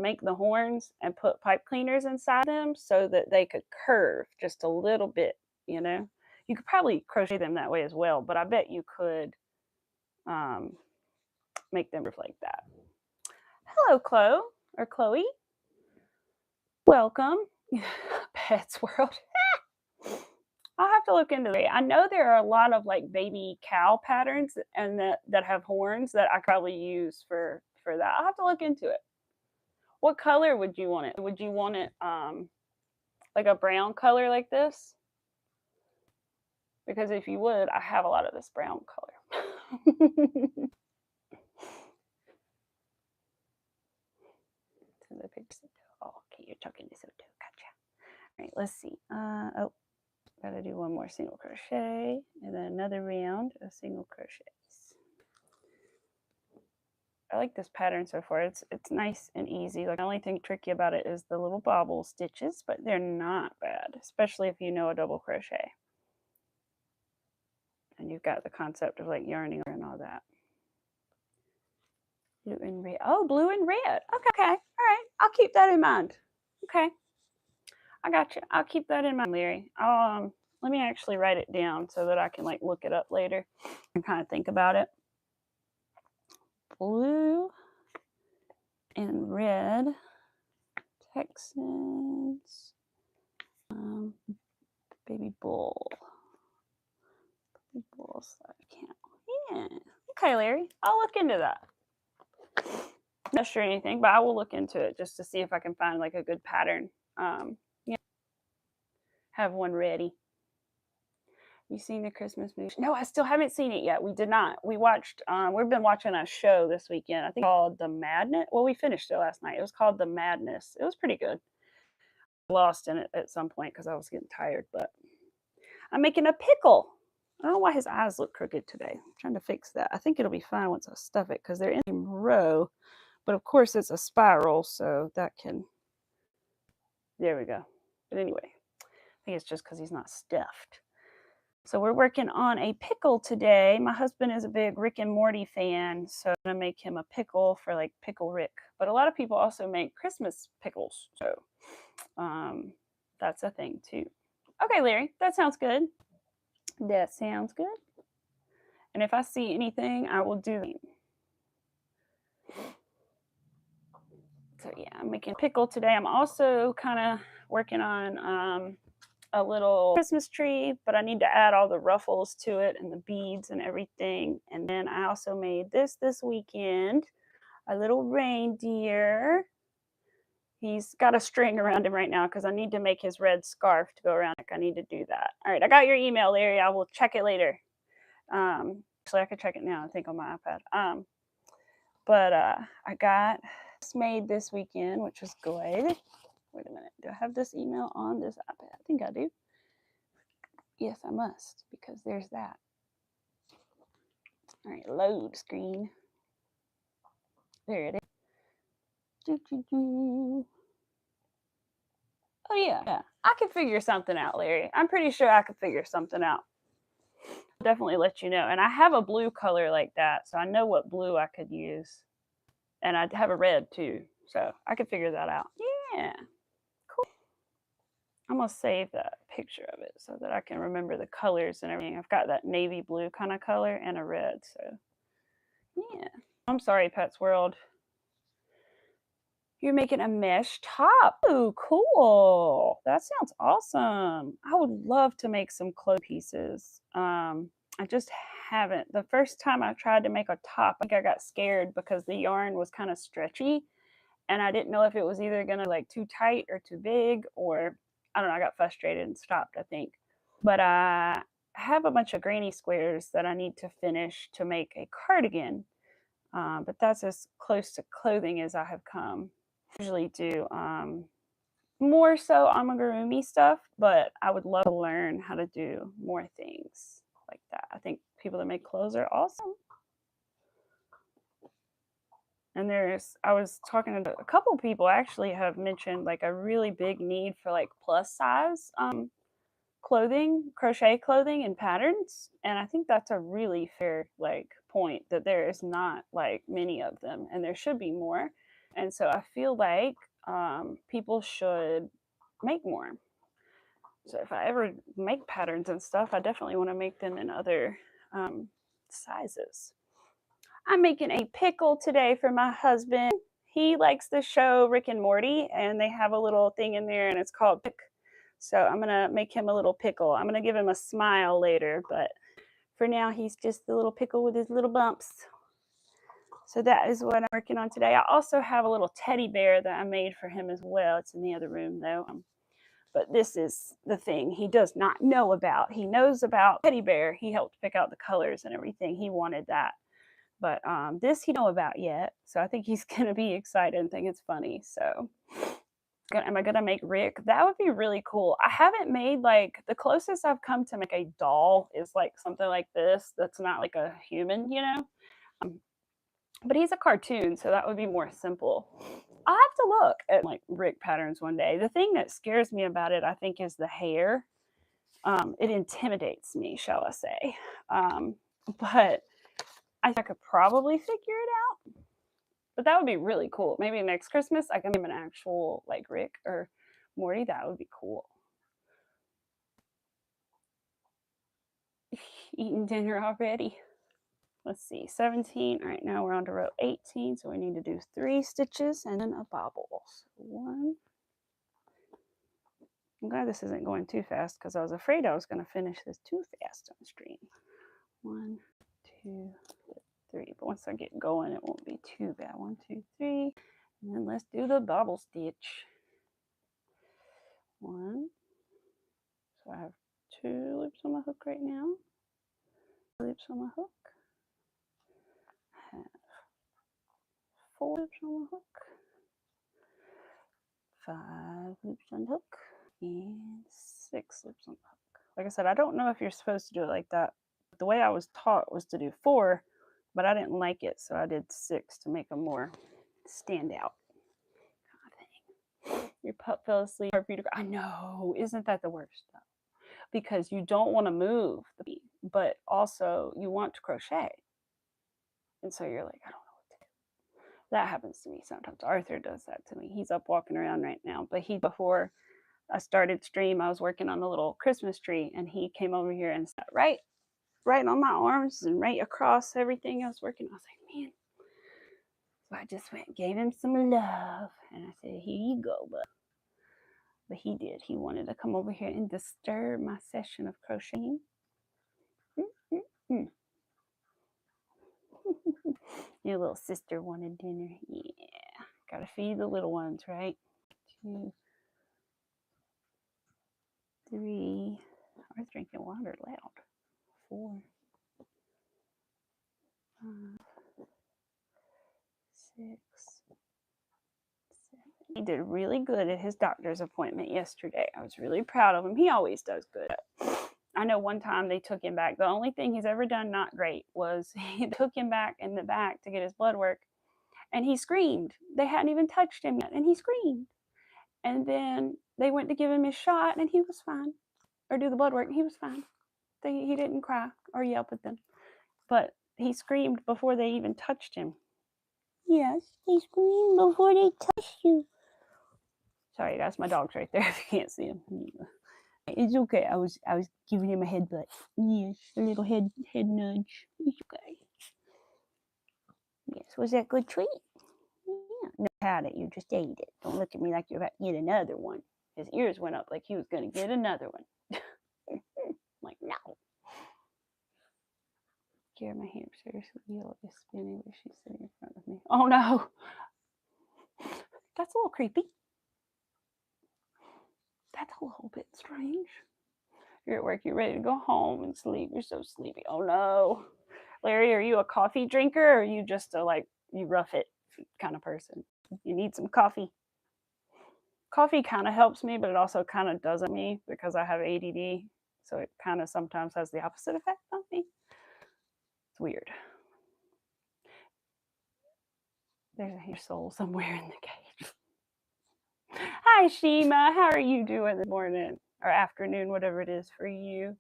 make the horns and put pipe cleaners inside them so that they could curve just a little bit, you know. You could probably crochet them that way as well, but I bet you could make them like that. Hello, Chloe. or Chloe. Welcome. Pets World. I'll have to look into it. I know there are a lot of like baby cow patterns and that have horns that I probably use for that. I'll have to look into it. What color would you want it? Would you want it like a brown color like this? Because if you would, I have a lot of this brown color. Oh, okay, you're talking to Soto. Gotcha. All right, let's see. Oh, gotta do one more single crochet and then another round of single crochets. I like this pattern so far. It's nice and easy. Like the only thing tricky about it is the little bobble stitches, but they're not bad, especially if you know a double crochet. And you've got the concept of like yarning and all that. Blue and red. Oh, blue and red. Okay. All right. I'll keep that in mind. Okay. I got you. I'll keep that in mind, Larry. Let me actually write it down so that I can like look it up later and kind of think about it. Blue and red Texans baby bull. Baby bull count. Yeah. Okay, Larry. I'll look into that. Not sure anything, but I will look into it just to see if I can find like a good pattern. Have one ready. You seen the Christmas movie? No, I still haven't seen it yet. We did not. We watched. We've been watching a show this weekend. I think called The Madness. Well, we finished it last night. It was called The Madness. It was pretty good. I lost in it at some point because I was getting tired. But I'm making a pickle. I don't know why his eyes look crooked today. I'm trying to fix that. I think it'll be fine once I stuff it because they're in a row. But of course, it's a spiral, so that can. There we go. But anyway, I think it's just because he's not stuffed. So we're working on a pickle today. My husband is a big Rick and Morty fan, so I'm gonna make him a pickle for like Pickle Rick. But a lot of people also make Christmas pickles, so that's a thing too. Okay, Larry, that sounds good. That sounds good. And if I see anything, I will do it. So yeah, I'm making a pickle today. I'm also kind of working on a little Christmas tree, but I need to add all the ruffles to it and the beads and everything. And then I also made this weekend, a little reindeer. He's got a string around him right now because I need to make his red scarf to go around. I need to do that. All right, I got your email, Larry. I will check it later. Actually, I could check it now, I think, on my iPad. But I got this made this weekend, which was good. Wait a minute. Do I have this email on this iPad? I think I do. Yes, I must, because there's that. All right, load screen. There it is. Oh, yeah. I can figure something out, Larry. I'm pretty sure I could figure something out. I'll definitely let you know. And I have a blue color like that, so I know what blue I could use. And I have a red, too, so I could figure that out. Yeah. I'm going to save that picture of it so that I can remember the colors and everything. I've got that navy blue kind of color and a red. So, yeah. I'm sorry, Pets World. You're making a mesh top. Oh, cool. That sounds awesome. I would love to make some clothes pieces. I just haven't. The first time I tried to make a top, I think I got scared because the yarn was kind of stretchy. And I didn't know if it was either going to like too tight or too big, or I don't know, I got frustrated and stopped, I think. But I have a bunch of granny squares that I need to finish to make a cardigan. But that's as close to clothing as I have come. I usually do more so amigurumi stuff, but I would love to learn how to do more things like that. I think people that make clothes are awesome. And I was talking to a couple people actually have mentioned like a really big need for like plus size clothing, crochet clothing and patterns. And I think that's a really fair like point that there is not like many of them and there should be more. And so I feel like people should make more. So if I ever make patterns and stuff, I definitely want to make them in other sizes. I'm making a pickle today for my husband. he likes the show Rick and Morty, and they have a little thing in there, and it's called Pick. So I'm going to make him a little pickle. I'm going to give him a smile later, but for now, he's just the little pickle with his little bumps. So that is what I'm working on today. I also have a little teddy bear that I made for him as well. It's in the other room, though. But this is the thing he does not know about. He knows about teddy bear. He helped pick out the colors and everything. He wanted that. But this he don't know about yet. So I think he's going to be excited and think it's funny. So am I going to make Rick? That would be really cool. I haven't made, like, the closest I've come to make a doll is like something like this. That's not like a human, you know? But he's a cartoon, so that would be more simple. I'll have to look at like Rick patterns one day. The thing that scares me about it, I think, is the hair. It intimidates me, shall I say. But I think I could probably figure it out. But that would be really cool. Maybe next Christmas I can give him an actual like Rick or Morty. That would be cool. Eating dinner already. Let's see, 17. All right, now we're on to row 18, so we need to do 3 stitches and then a bobble. So 1. I'm glad this isn't going too fast because I was afraid I was going to finish this too fast on stream. 1, 2, 3. But once I get going, it won't be too bad. 1, 2, 3. And then let's do the bobble stitch. 1. So I have 2 loops on my hook right now. Loops on my hook. I have 4 loops on my hook. 5 loops on the hook. And 6 loops on the hook. Like I said, I don't know if you're supposed to do it like that. The way I was taught was to do 4, but I didn't like it, so I did 6 to make them more stand out. Your pup fell asleep. I know, isn't that the worst though? Because you don't want to move the bead, but also you want to crochet. And so you're like, I don't know what to do. That happens to me sometimes. Arthur does that to me. He's up walking around right now, but before I started stream, I was working on a little Christmas tree, and he came over here and sat right on my arms and right across everything I was working on. I was like, man. So I just went and gave him some love, and I said, here you go, bud. But he did. He wanted to come over here and disturb my session of crocheting. Your little sister wanted dinner. Yeah. Gotta feed the little ones, right? 2, 3. I was drinking water loud. 4, 5, 6, 7. He did really good at his doctor's appointment yesterday. I was really proud of him. He always does good. I know one time they took him back. The only thing he's ever done not great was they took him back in the back to get his blood work, and he screamed. They hadn't even touched him yet, and he screamed. And then they went to give him his shot, and he was fine. Or do the blood work, and he was fine. He didn't cry or yelp at them. But he screamed before they even touched him. Yes, he screamed before they touched you. Sorry, guys, my dog's right there if you can't see him. It's okay. I was giving him a headbutt. Yes, a little head nudge. It's okay. Yes, was that a good treat? Yeah. No, had it. You just ate it. Don't look at me like you're about to get another one. His ears went up like he was going to get another one. I'm like, no. Scare my hamster. Yellow is spinning where she's sitting in front of me. Oh no. That's a little creepy. That's a little bit strange. You're at work, you're ready to go home and sleep. You're so sleepy. Oh no. Larry, are you a coffee drinker, or are you just a you rough it kind of person? You need some coffee. Coffee kind of helps me, but it also kind of doesn't me because I have ADD. So it kind of sometimes has the opposite effect on me. It's weird. There's a hair soul somewhere in the cage. Hi, Shima. How are you doing this morning or afternoon, whatever it is for you?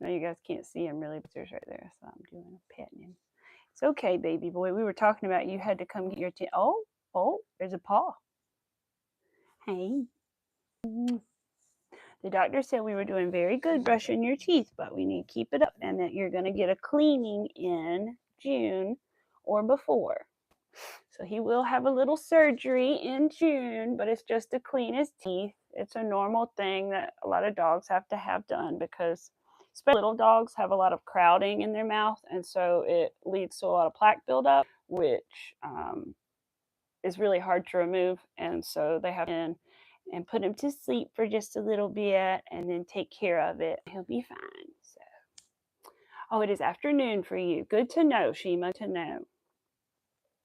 No, you guys can't see him really, but there's right there. So I'm doing a petting him. It's okay, baby boy. We were talking about you had to come get your Oh, there's a paw. Hey. The doctor said we were doing very good brushing your teeth, but we need to keep it up, and that you're going to get a cleaning in June or before. So he will have a little surgery in June, but it's just to clean his teeth. It's a normal thing that a lot of dogs have to have done because especially little dogs have a lot of crowding in their mouth, and so it leads to a lot of plaque buildup, which is really hard to remove. And so they have to and put him to sleep for just a little bit and then take care of it. He'll be fine. So, oh, it is afternoon for you. Good to know, Shima, to know.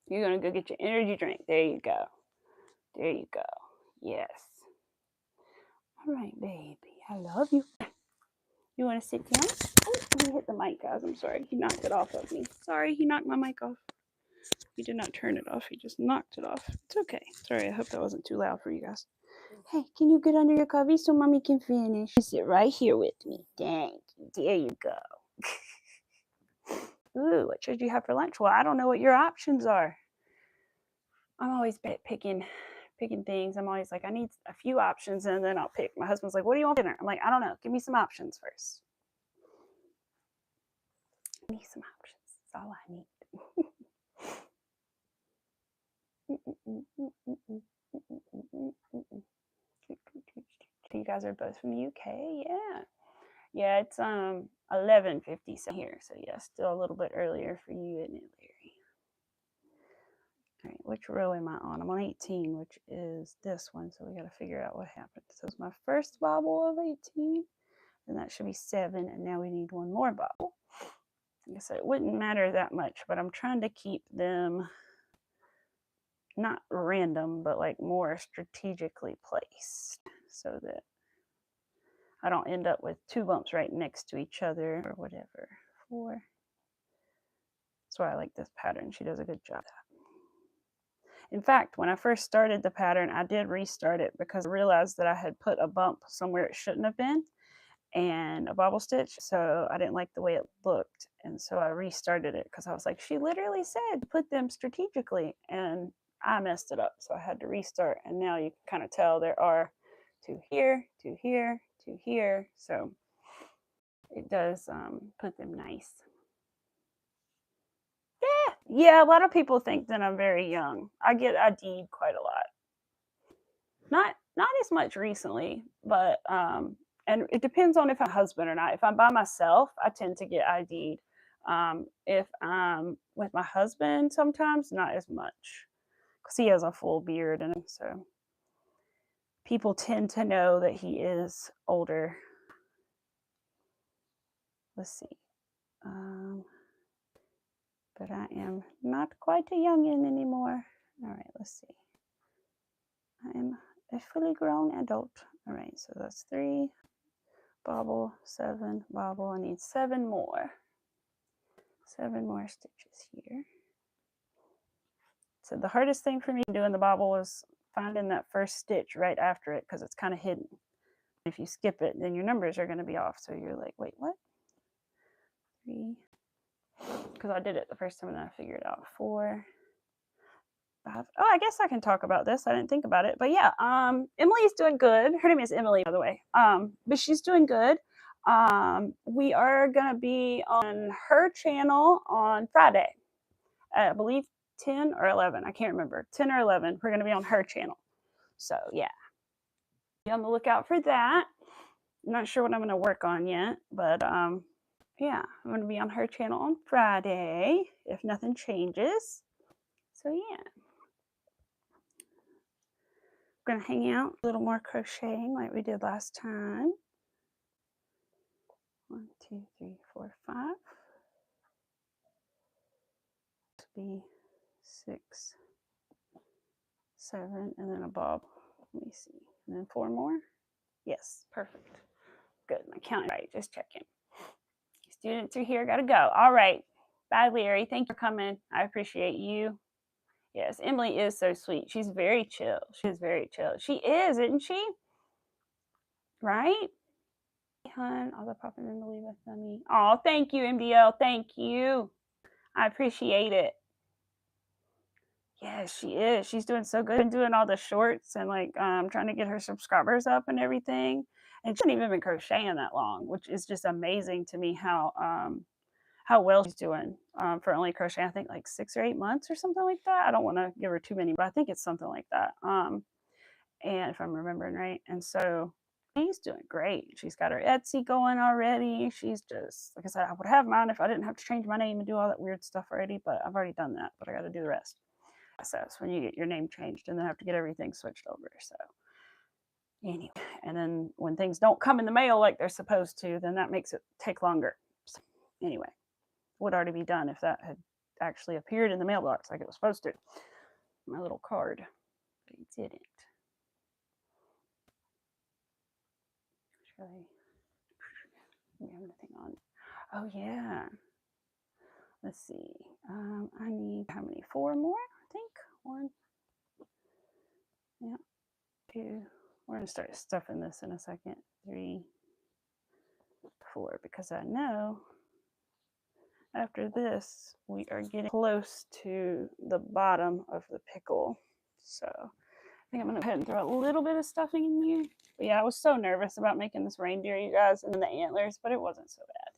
You're going to go get your energy drink. There you go. There you go. Yes. All right, baby. I love you. You want to sit down? Oh, he hit the mic, guys. I'm sorry. He knocked it off of me. Sorry, he knocked my mic off. He did not turn it off. He just knocked it off. It's okay. Sorry, I hope that wasn't too loud for you guys. Hey, can you get under your covey so mommy can finish? Sit right here with me. Thank you. There you go. Ooh, what should you have for lunch? Well, I don't know what your options are. I'm always picking things. I'm always like, I need a few options and then I'll pick. My husband's like, what do you want for dinner? I'm like, I don't know. Give me some options first. Give me some options. That's all I need. You guys are both from the UK? Yeah. Yeah, it's 11:57 here. So yeah, still a little bit earlier for you, isn't it, Larry? All right, which row am I on? I'm on 18, which is this one. So we got to figure out what happened. So it's my first bobble of 18, and that should be 7. And now we need one more bobble. I guess it wouldn't matter that much, but I'm trying to keep them not random, but like more strategically placed so that I don't end up with 2 bumps right next to each other or whatever. 4. That's why I like this pattern. She does a good job. In fact, when I first started the pattern, I did restart it because I realized that I had put a bump somewhere it shouldn't have been and a bobble stitch. So I didn't like the way it looked. And so I restarted it because I was like, she literally said to put them strategically. And I messed it up. So I had to restart. And now you can kind of tell there are 2 here, 2 here, 2 here. So it does put them nice. Yeah, a lot of people think that I'm very young. I get ID'd quite a lot. Not as much recently, but and it depends on if I'm a husband or not. If I'm by myself, I tend to get ID'd. If I'm with my husband, sometimes not as much because he has a full beard, and so people tend to know that he is older. Let's see. But I am not quite a youngin' anymore. All right, let's see. I am a fully grown adult. All right, so that's 3, bobble, 7, bobble. I need 7 more. 7 more stitches here. So the hardest thing for me doing the bobble was finding that first stitch right after it because it's kind of hidden. If you skip it, then your numbers are going to be off. So you're like, wait, what? 3. Because I did it the first time and I figured it out. 4, 5. Oh, I guess I can talk about this. I didn't think about it. But yeah, Emily's doing good. Her name is Emily, by the way. But she's doing good. We are going to be on her channel on Friday. I believe 10 or 11. I can't remember. 10 or 11. We're going to be on her channel. So yeah. Be on the lookout for that. I'm not sure what I'm going to work on yet. But yeah, I'm going to be on her channel on Friday if nothing changes. So yeah. We're going to hang out a little more crocheting like we did last time. 1, 2, 3, 4, 5. To be 6, 7, and then a bob. Let me see. And then 4 more. Yes, perfect. Good. My count right. Just checking. Students are here. Gotta go. All right. Bye, Larry. Thank you for coming. I appreciate you. Yes, Emily is so sweet. She's very chill. She's very chill. She is, isn't she? Right? Hun, all the popping in the leave with me. Oh, thank you, MDL. Thank you. I appreciate it. Yes, she is. She's doing so good. Been doing all the shorts and like trying to get her subscribers up and everything. And she hasn't even been crocheting that long, which is just amazing to me how how well she's doing for only crocheting. I think like 6 or 8 months or something like that. I don't want to give her too many, but I think it's something like that. And if I'm remembering right. And so she's doing great. She's got her Etsy going already. She's just, like I said, I would have mine if I didn't have to change my name and do all that weird stuff already, but I've already done that, but I got to do the rest. So it's when you get your name changed and then have to get everything switched over. So anyway, and then when things don't come in the mail like they're supposed to, then that makes it take longer. So anyway, would already be done if that had actually appeared in the mailbox like it was supposed to. My little card, but it didn't. Really, we have nothing on. Oh yeah. Let's see. I need how many? 4 more, I think. 1. Yeah. 2. We're gonna start stuffing this in a second. 3, 4, because I know after this we are getting close to the bottom of the pickle. So I think I'm gonna go ahead and throw a little bit of stuffing in here. But yeah, I was so nervous about making this reindeer, you guys, and then the antlers, but it wasn't so bad.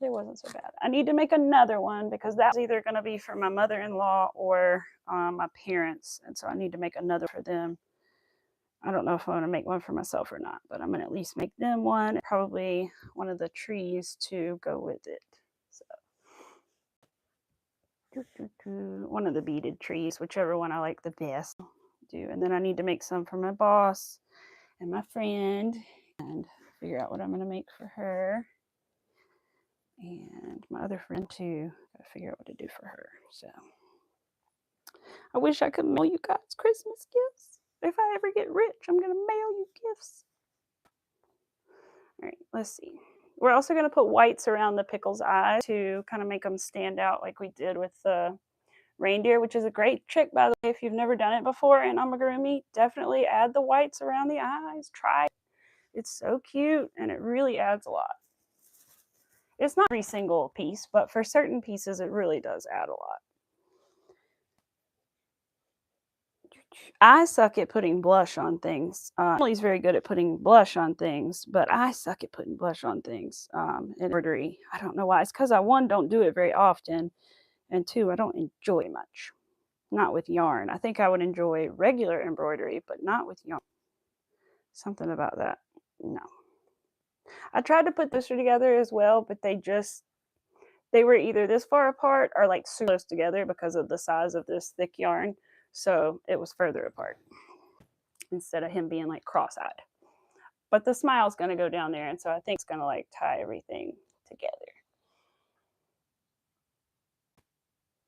It wasn't so bad. I need to make another one because that was either going to be for my mother-in-law or my parents. And so I need to make another for them. I don't know if I want to make one for myself or not, but I'm going to at least make them one. Probably one of the trees to go with it. So one of the beaded trees, whichever one I like the best. And then I need to make some for my boss and my friend and figure out what I'm going to make for her. And my other friend too. Gotta figure out what to do for her. So I wish I could mail you guys Christmas gifts. If I ever get rich, I'm gonna mail you gifts. All right, let's see. We're also gonna put whites around the pickle's eyes to kind of make them stand out like we did with the reindeer, which is a great trick, by the way. If you've never done it before in amigurumi, definitely add the whites around the eyes. Try it. It's so cute and it really adds a lot. It's not every single piece, but for certain pieces, it really does add a lot. I suck at putting blush on things. Emily's very good at putting blush on things, but I suck at putting blush on things in embroidery. I don't know why. It's because I, 1, don't do it very often, and 2, I don't enjoy much. Not with yarn. I think I would enjoy regular embroidery, but not with yarn. Something about that. No. I tried to put this together as well, but they were either this far apart or like super close together because of the size of this thick yarn. So it was further apart instead of him being like cross-eyed. But the smile's going to go down there, and so I think it's going to like tie everything together.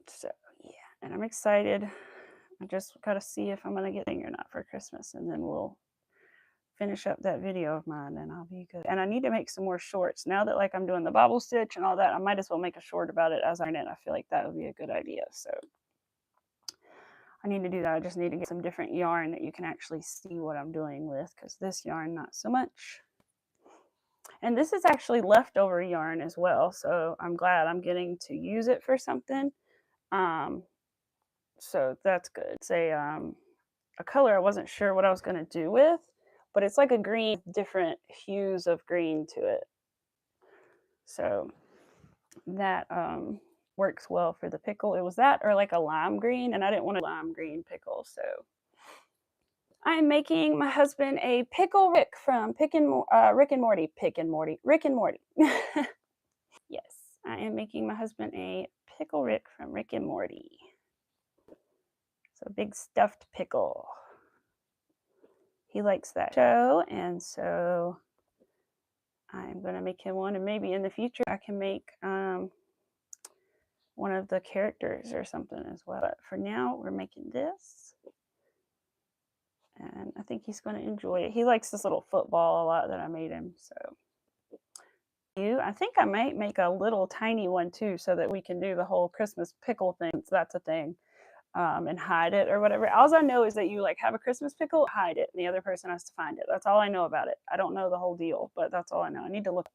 So yeah, and I'm excited. I just got to see if I'm going to get anything or not for Christmas, and then we'll finish up that video of mine and I'll be good. And I need to make some more shorts. Now that like I'm doing the bobble stitch and all that, I might as well make a short about it as I learn it. I feel like that would be a good idea. So I need to do that. I just need to get some different yarn that you can actually see what I'm doing with, because this yarn, not so much. And this is actually leftover yarn as well. So I'm glad I'm getting to use it for something. So that's good. It's a color I wasn't sure what I was going to do with, but it's like a green, different hues of green to it. So that works well for the pickle. It was that or like a lime green, and I didn't want a lime green pickle. So I am making my husband a pickle Rick from Rick and Morty. Yes, I am making my husband a pickle Rick from Rick and Morty. So big stuffed pickle. He likes that show, and so I'm going to make him one, and maybe in the future I can make one of the characters or something as well. But for now, we're making this, and I think he's going to enjoy it. He likes this little football a lot that I made him, so. I think I might make a little tiny one too, so that we can do the whole Christmas pickle thing. So that's a thing. And hide it or whatever. All I know is that you like have a Christmas pickle, hide it, and the other person has to find it. That's all I know about it. I don't know the whole deal, but that's all I know. I need to look.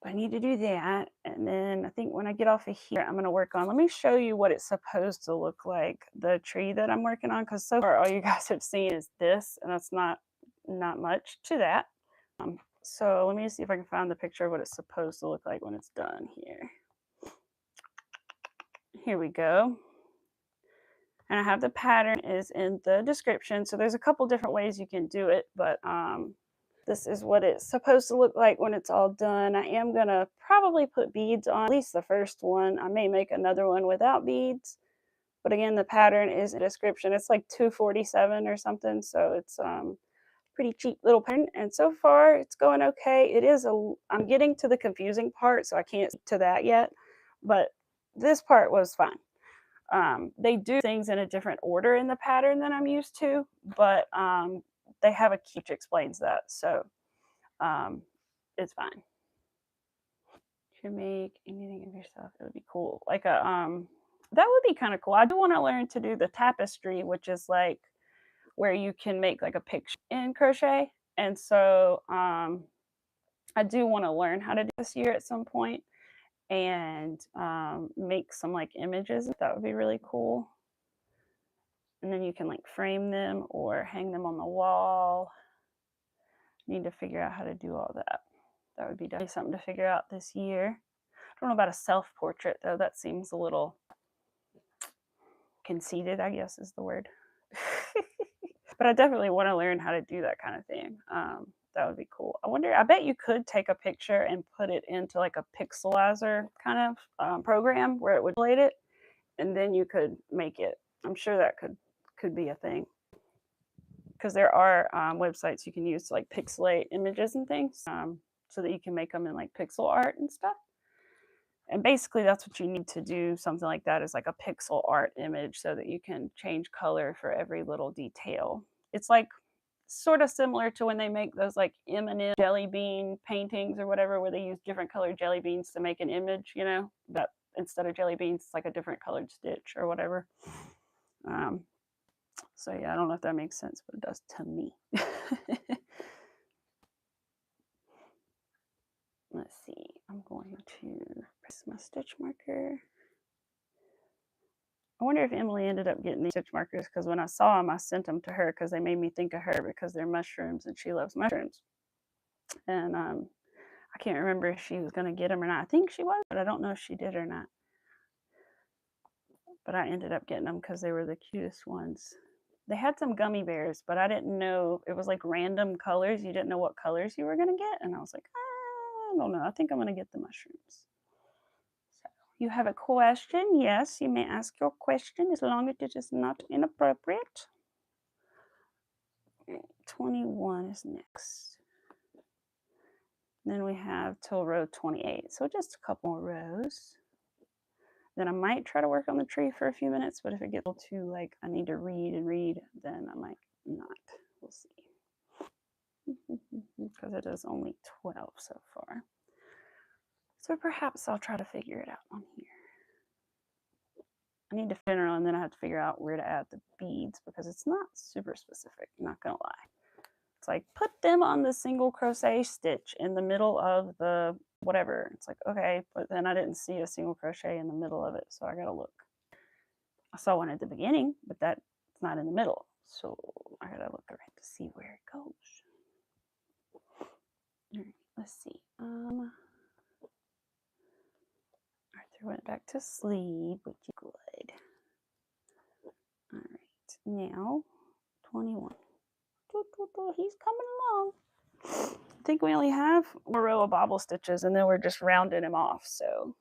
But I need to do that, and then I think when I get off of here, I'm going to work on. Let me show you what it's supposed to look like, the tree that I'm working on, because so far all you guys have seen is this, and that's not much to that. So let me see if I can find the picture of what it's supposed to look like when it's done here. Here we go. And I have the pattern is in the description. So there's a couple different ways you can do it, but this is what it's supposed to look like when it's all done. I am going to probably put beads on at least the first one. I may make another one without beads. But again, the pattern is in the description. It's like $2.47 or something. So it's pretty cheap little pattern. And so far it's going okay. I'm getting to the confusing part, so I can't speak to that yet. But this part was fine. They do things in a different order in the pattern than I'm used to, but they have a key which explains that, so it's fine. To make anything of yourself, it would be cool. Like a that would be kind of cool. I do want to learn to do the tapestry, which is like where you can make like a picture in crochet, and so I do want to learn how to do this year at some point and make some like images. That would be really cool. And then you can like frame them or hang them on the wall. Need to figure out how to do all that. That would be definitely something to figure out this year. I don't know about a self-portrait though. That seems a little conceited, I guess is the word. But I definitely want to learn how to do that kind of thing. That would be cool. I bet you could take a picture and put it into like a pixelizer kind of program where it would relate it, and then you could make it. I'm sure that could be a thing, because there are websites you can use to like pixelate images and things, so that you can make them in like pixel art and stuff. And basically that's what you need to do something like that, is like a pixel art image, so that you can change color for every little detail. It's like sort of similar to when they make those like M&M jelly bean paintings or whatever, where they use different colored jelly beans to make an image, you know, that instead of jelly beans it's like a different colored stitch or whatever. So yeah, I don't know if that makes sense, but it does to me. Let's see, I'm going to press my stitch marker. I wonder if Emily ended up getting these stitch markers, because when I saw them, I sent them to her because they made me think of her, because they're mushrooms and she loves mushrooms. And I can't remember if she was going to get them or not. I think she was, but I don't know if she did or not. But I ended up getting them because they were the cutest ones. They had some gummy bears, but I didn't know. It was like random colors. You didn't know what colors you were going to get. And I was like, I don't know. I think I'm going to get the mushrooms. So you have a question? Yes, you may ask your question as long as it is not inappropriate. 21 is next. Then we have till row 28. So just a couple more rows. Then I might try to work on the tree for a few minutes, but if it gets too like I need to read, then I might not. We'll see. Because it is only 12 so far. So perhaps I'll try to figure it out on here. I need to finish, and then I have to figure out where to add the beads, because it's not super specific, not gonna lie. It's like, put them on the single crochet stitch in the middle of the whatever. It's like, okay, but then I didn't see a single crochet in the middle of it, so I gotta look. I saw one at the beginning, but that's not in the middle, so I gotta look around to see where it goes. All right, let's see. Arthur went back to sleep, which is good. All right, now 21. He's coming along. I think we only have a row of bobble stitches, and then we're just rounding him off. So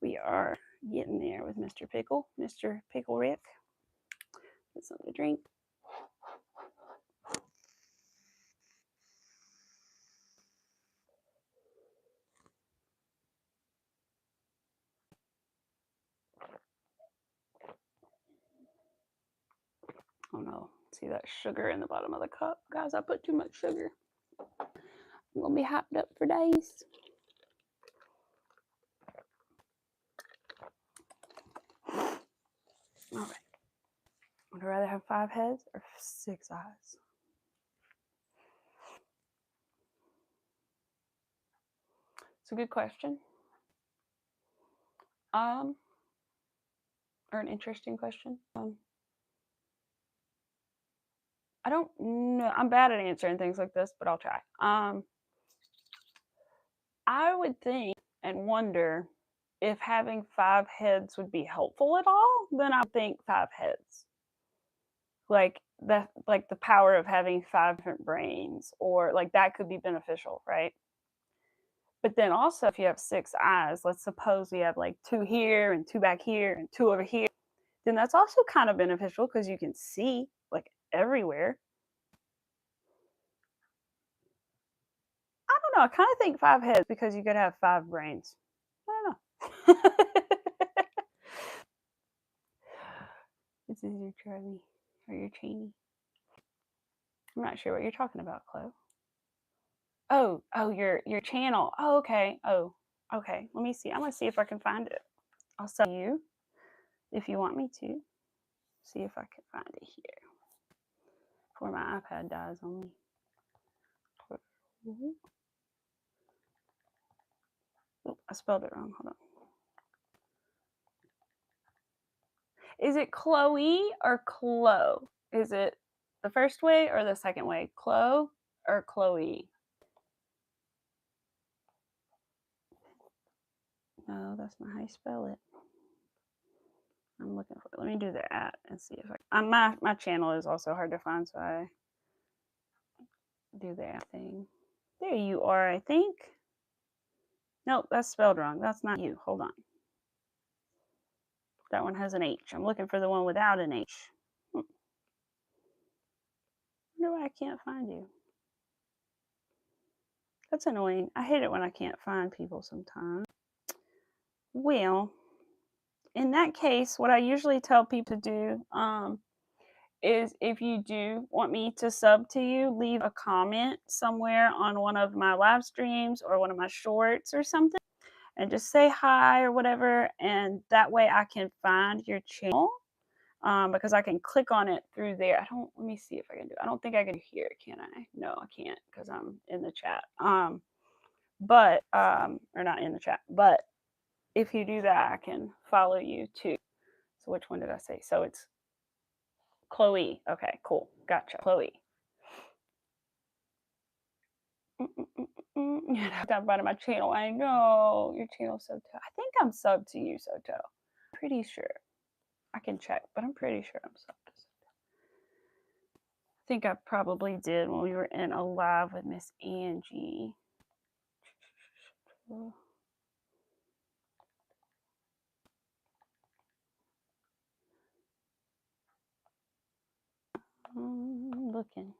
we are getting there with Mr. Pickle, Mr. Pickle Rick. Get something to drink. Oh no, see that sugar in the bottom of the cup? Guys, I put too much sugar. I'm gonna be hopped up for days. All right. Would I rather have 5 heads or 6 eyes? It's a good question. Or an interesting question. I don't know. I'm bad at answering things like this, but I'll try. I would think and wonder if having 5 heads would be helpful at all. Then I would think 5 heads. Like the power of having 5 different brains, or like that could be beneficial, right? But then also if you have 6 eyes, let's suppose we have like 2 here and 2 back here and 2 over here, then that's also kind of beneficial because you can see like everywhere. I don't know. I kind of think 5 heads because you could have 5 brains. I don't know. This is your Charlie or your Cheney. I'm not sure what you're talking about, Chloe. Oh, your channel. Oh, okay. Oh, okay. Let me see. I'm gonna see if I can find it. I'll sell you if you want me to. See if I can find it here before my iPad dies on me. Oh, I spelled it wrong. Hold on. Is it Chloe or Chloe? Is it the first way or the second way? Chloe or Chloe? No, that's not how you spell it. I'm looking for it. Let me do the @ and see if I my channel is also hard to find, so I do the @ thing. There you are, I think. Nope, that's spelled wrong. That's not you. Hold on. That one has an H. I'm looking for the one without an H. Wonder why I can't find you. That's annoying. I hate it when I can't find people sometimes. Well, in that case, what I usually tell people to do is if you do want me to sub to you, leave a comment somewhere on one of my live streams or one of my shorts or something, and just say hi or whatever, and that way I can find your channel, because I can click on it through there. Let me see if I can do it. I don't think I can hear it, can I? No, I can't because I'm in the chat. Or not in the chat, but if you do that, I can follow you too. So which one did I say? So it's Chloe. Okay, cool. Gotcha. Chloe. Down bottom of my channel. I know your channel, Soto. I think I'm subbed to you, Soto. Pretty sure. I can check, but I'm pretty sure I'm subbed to Soto. I think I probably did when we were in a live with Miss Angie. Looking.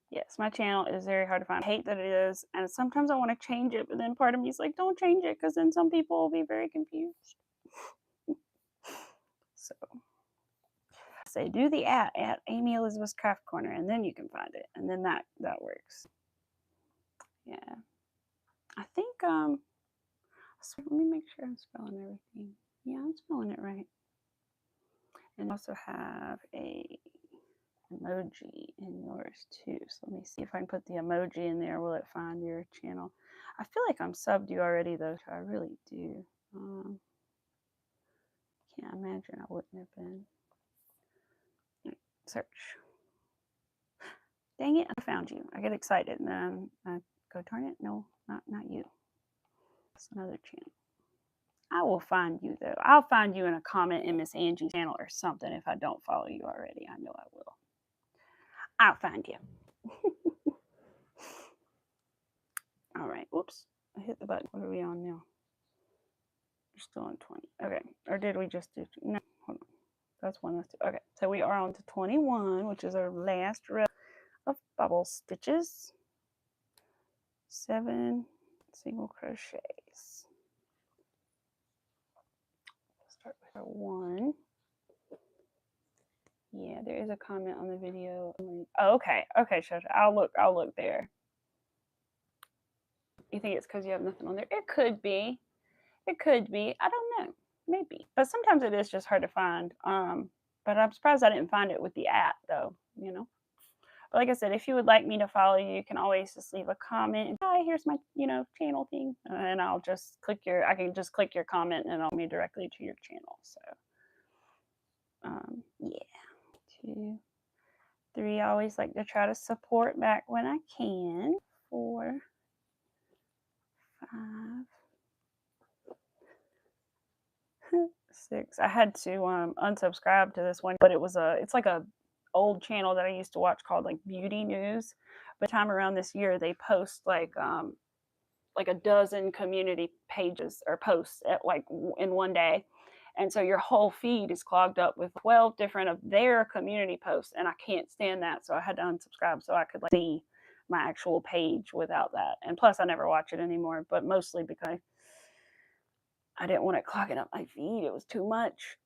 Yes, my channel is very hard to find. I hate that it is, and sometimes I want to change it, but then part of me is like, don't change it, because then some people will be very confused. So, say do the @ Amy Elizabeth's Craft Corner, and then you can find it, and then that works. Yeah, I think so let me make sure I'm spelling everything. Yeah, I'm spelling it right. And also have a emoji in yours too. So let me see if I can put the emoji in there. Will it find your channel? I feel like I'm subbed you already though. I really do. Can't imagine I wouldn't have been. Search. Dang it! I found you. I get excited and then I go, darn it! No, not you. That's another channel. I will find you though. I'll find you in a comment in Miss Angie's channel or something if I don't follow you already. I know I will. I'll find you. All right. Whoops. I hit the button. What are we on now? We're still on 20. Okay. Or did we just do? No. Hold on. That's 1. That's 2. Okay. So we are on to 21, which is our last row of bubble stitches. 7 single crochets. Start with our 1. Yeah, there is a comment on the video. Oh, okay. Okay, Shosha. I'll look there. You think it's because you have nothing on there? It could be. It could be. I don't know. Maybe. But sometimes it is just hard to find. But I'm surprised I didn't find it with the @ though, you know. But like I said, if you would like me to follow you, you can always just leave a comment. Hi, here's my, channel thing. And I'll just I can just click your comment and it'll me directly to your channel. So yeah. 2. 3. I always like to try to support back when I can. 4, 5, 6. I had to unsubscribe to this one, but it's like a old channel that I used to watch called like Beauty News. But time around this year, they post like a dozen community pages or posts at like in one day. And so your whole feed is clogged up with 12 different of their community posts. And I can't stand that. So I had to unsubscribe so I could like see my actual page without that. And plus I never watch it anymore, but mostly because I didn't want it clogging up my feed. It was too much.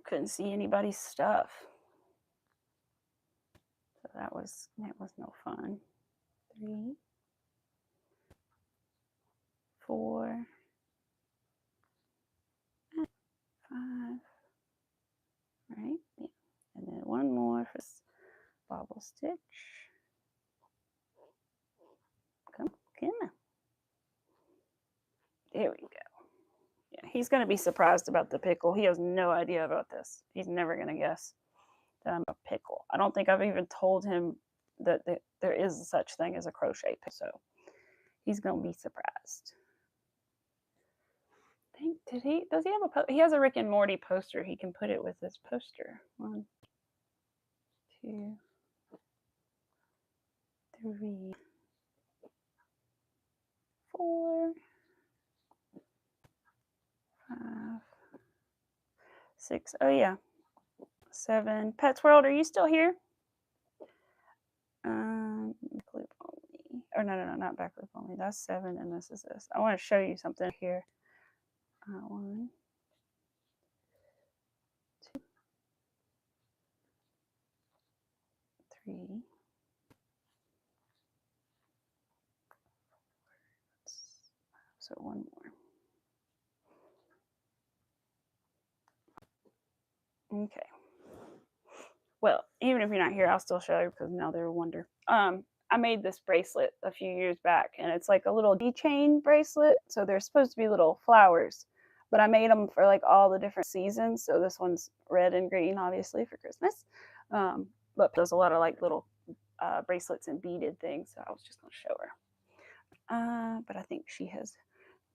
Couldn't see anybody's stuff. So that was no fun. 3, 4, 5. Right? Yeah. And then one more for this bobble stitch. Come on. There we go. Yeah, he's going to be surprised about the pickle. He has no idea about this. He's never going to guess that I'm a pickle. I don't think I've even told him that there is such thing as a crochet pickle. So he's going to be surprised. Does he have he has a Rick and Morty poster. He can put it with his poster. 1, 2, 3, 4, 5, 6. Oh yeah. 7. Pets World, are you still here? Back loop only. Or no, not back loop only. That's 7, and this is this. I want to show you something here. 1, 2, 3. So one more. Okay. Well, even if you're not here, I'll still show you because now they'll wonder. I made this bracelet a few years back, and it's like a little keychain bracelet. So they're supposed to be little flowers, but I made them for like all the different seasons. So this one's red and green, obviously, for Christmas. But there's a lot of like little bracelets and beaded things. So I was just going to show her. But I think she has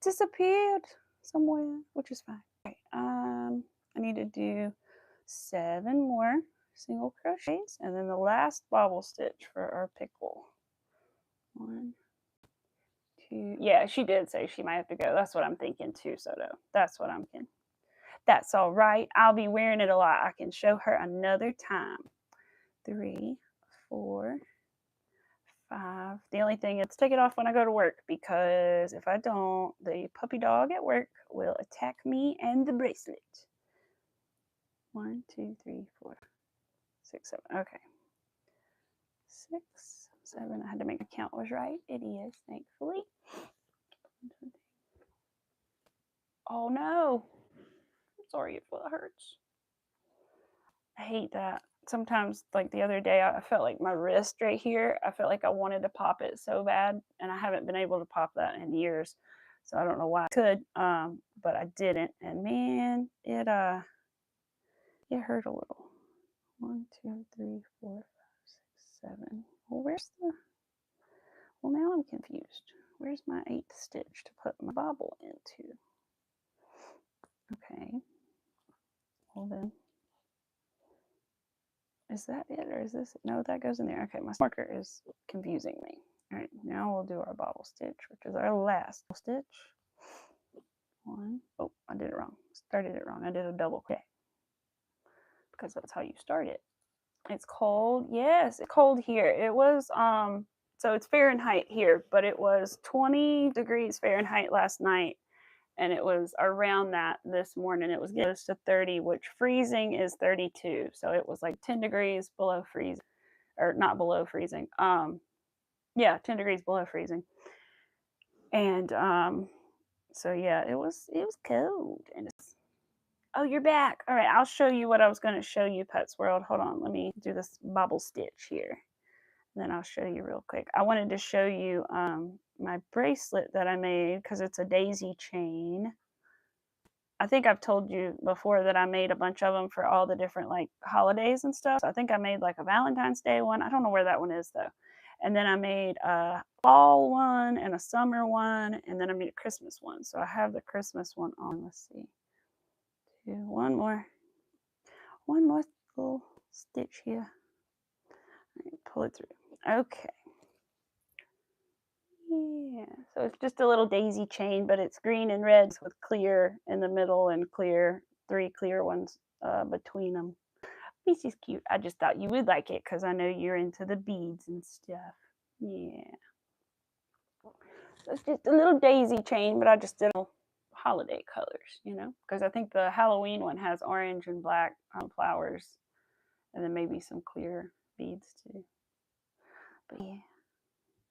disappeared somewhere, which is fine. Okay, I need to do 7 more single crochets and then the last bobble stitch for our pickle. 1, 2. Yeah, she did say she might have to go. That's what I'm thinking too, Soto. That's what I'm thinking. That's all right. I'll be wearing it a lot. I can show her another time. 3, 4, 5. The only thing is take it off when I go to work because if I don't, the puppy dog at work will attack me and the bracelet. 1, 2, 3, 4, 6, 7. Okay. 6, 7. I had to make the count was right. It is, thankfully. Oh no. I'm sorry if it hurts. I hate that. Sometimes, like the other day, I felt like my wrist right here, I felt like I wanted to pop it so bad, and I haven't been able to pop that in years. So I don't know why I could, but I didn't. And man, it hurt a little. 1, 2, 3, 4, 5, 6, 7. Well, now I'm confused. Where's my 8th stitch to put my bobble into? Okay. Well then, is that it or is this it? No, that goes in there. Okay, my marker is confusing me. All right, now we'll do our bobble stitch, which is our last stitch. 1. Oh, I did it wrong. Started it wrong. I did a double crochet because that's how you start it. It's cold. Yes, it's cold here. It was so it's Fahrenheit here, but it was 20 degrees Fahrenheit last night, and it was around that this morning. It was close to 30, which freezing is 32. So it was like 10 degrees below freezing, or not below freezing. Yeah, 10 degrees below freezing. And so yeah, it was cold. And oh, you're back. All right, I'll show you what I was going to show you, Pets World. Hold on, let me do this bobble stitch here. Then I'll show you real quick. I wanted to show you my bracelet that I made because it's a daisy chain. I think I've told you before that I made a bunch of them for all the different like holidays and stuff. So I think I made like a Valentine's Day one. I don't know where that one is though. And then I made a fall one and a summer one, and then I made a Christmas one. So I have the Christmas one on. Let's see. One more little stitch here. Pull it through. Okay. Yeah, so it's just a little daisy chain, but it's green and red with clear in the middle and clear, 3 clear ones between them. This is cute. I just thought you would like it because I know you're into the beads and stuff. Yeah. So it's just a little daisy chain, but I just did holiday colors, you know, because I think the Halloween one has orange and black flowers, and then maybe some clear beads too. But yeah.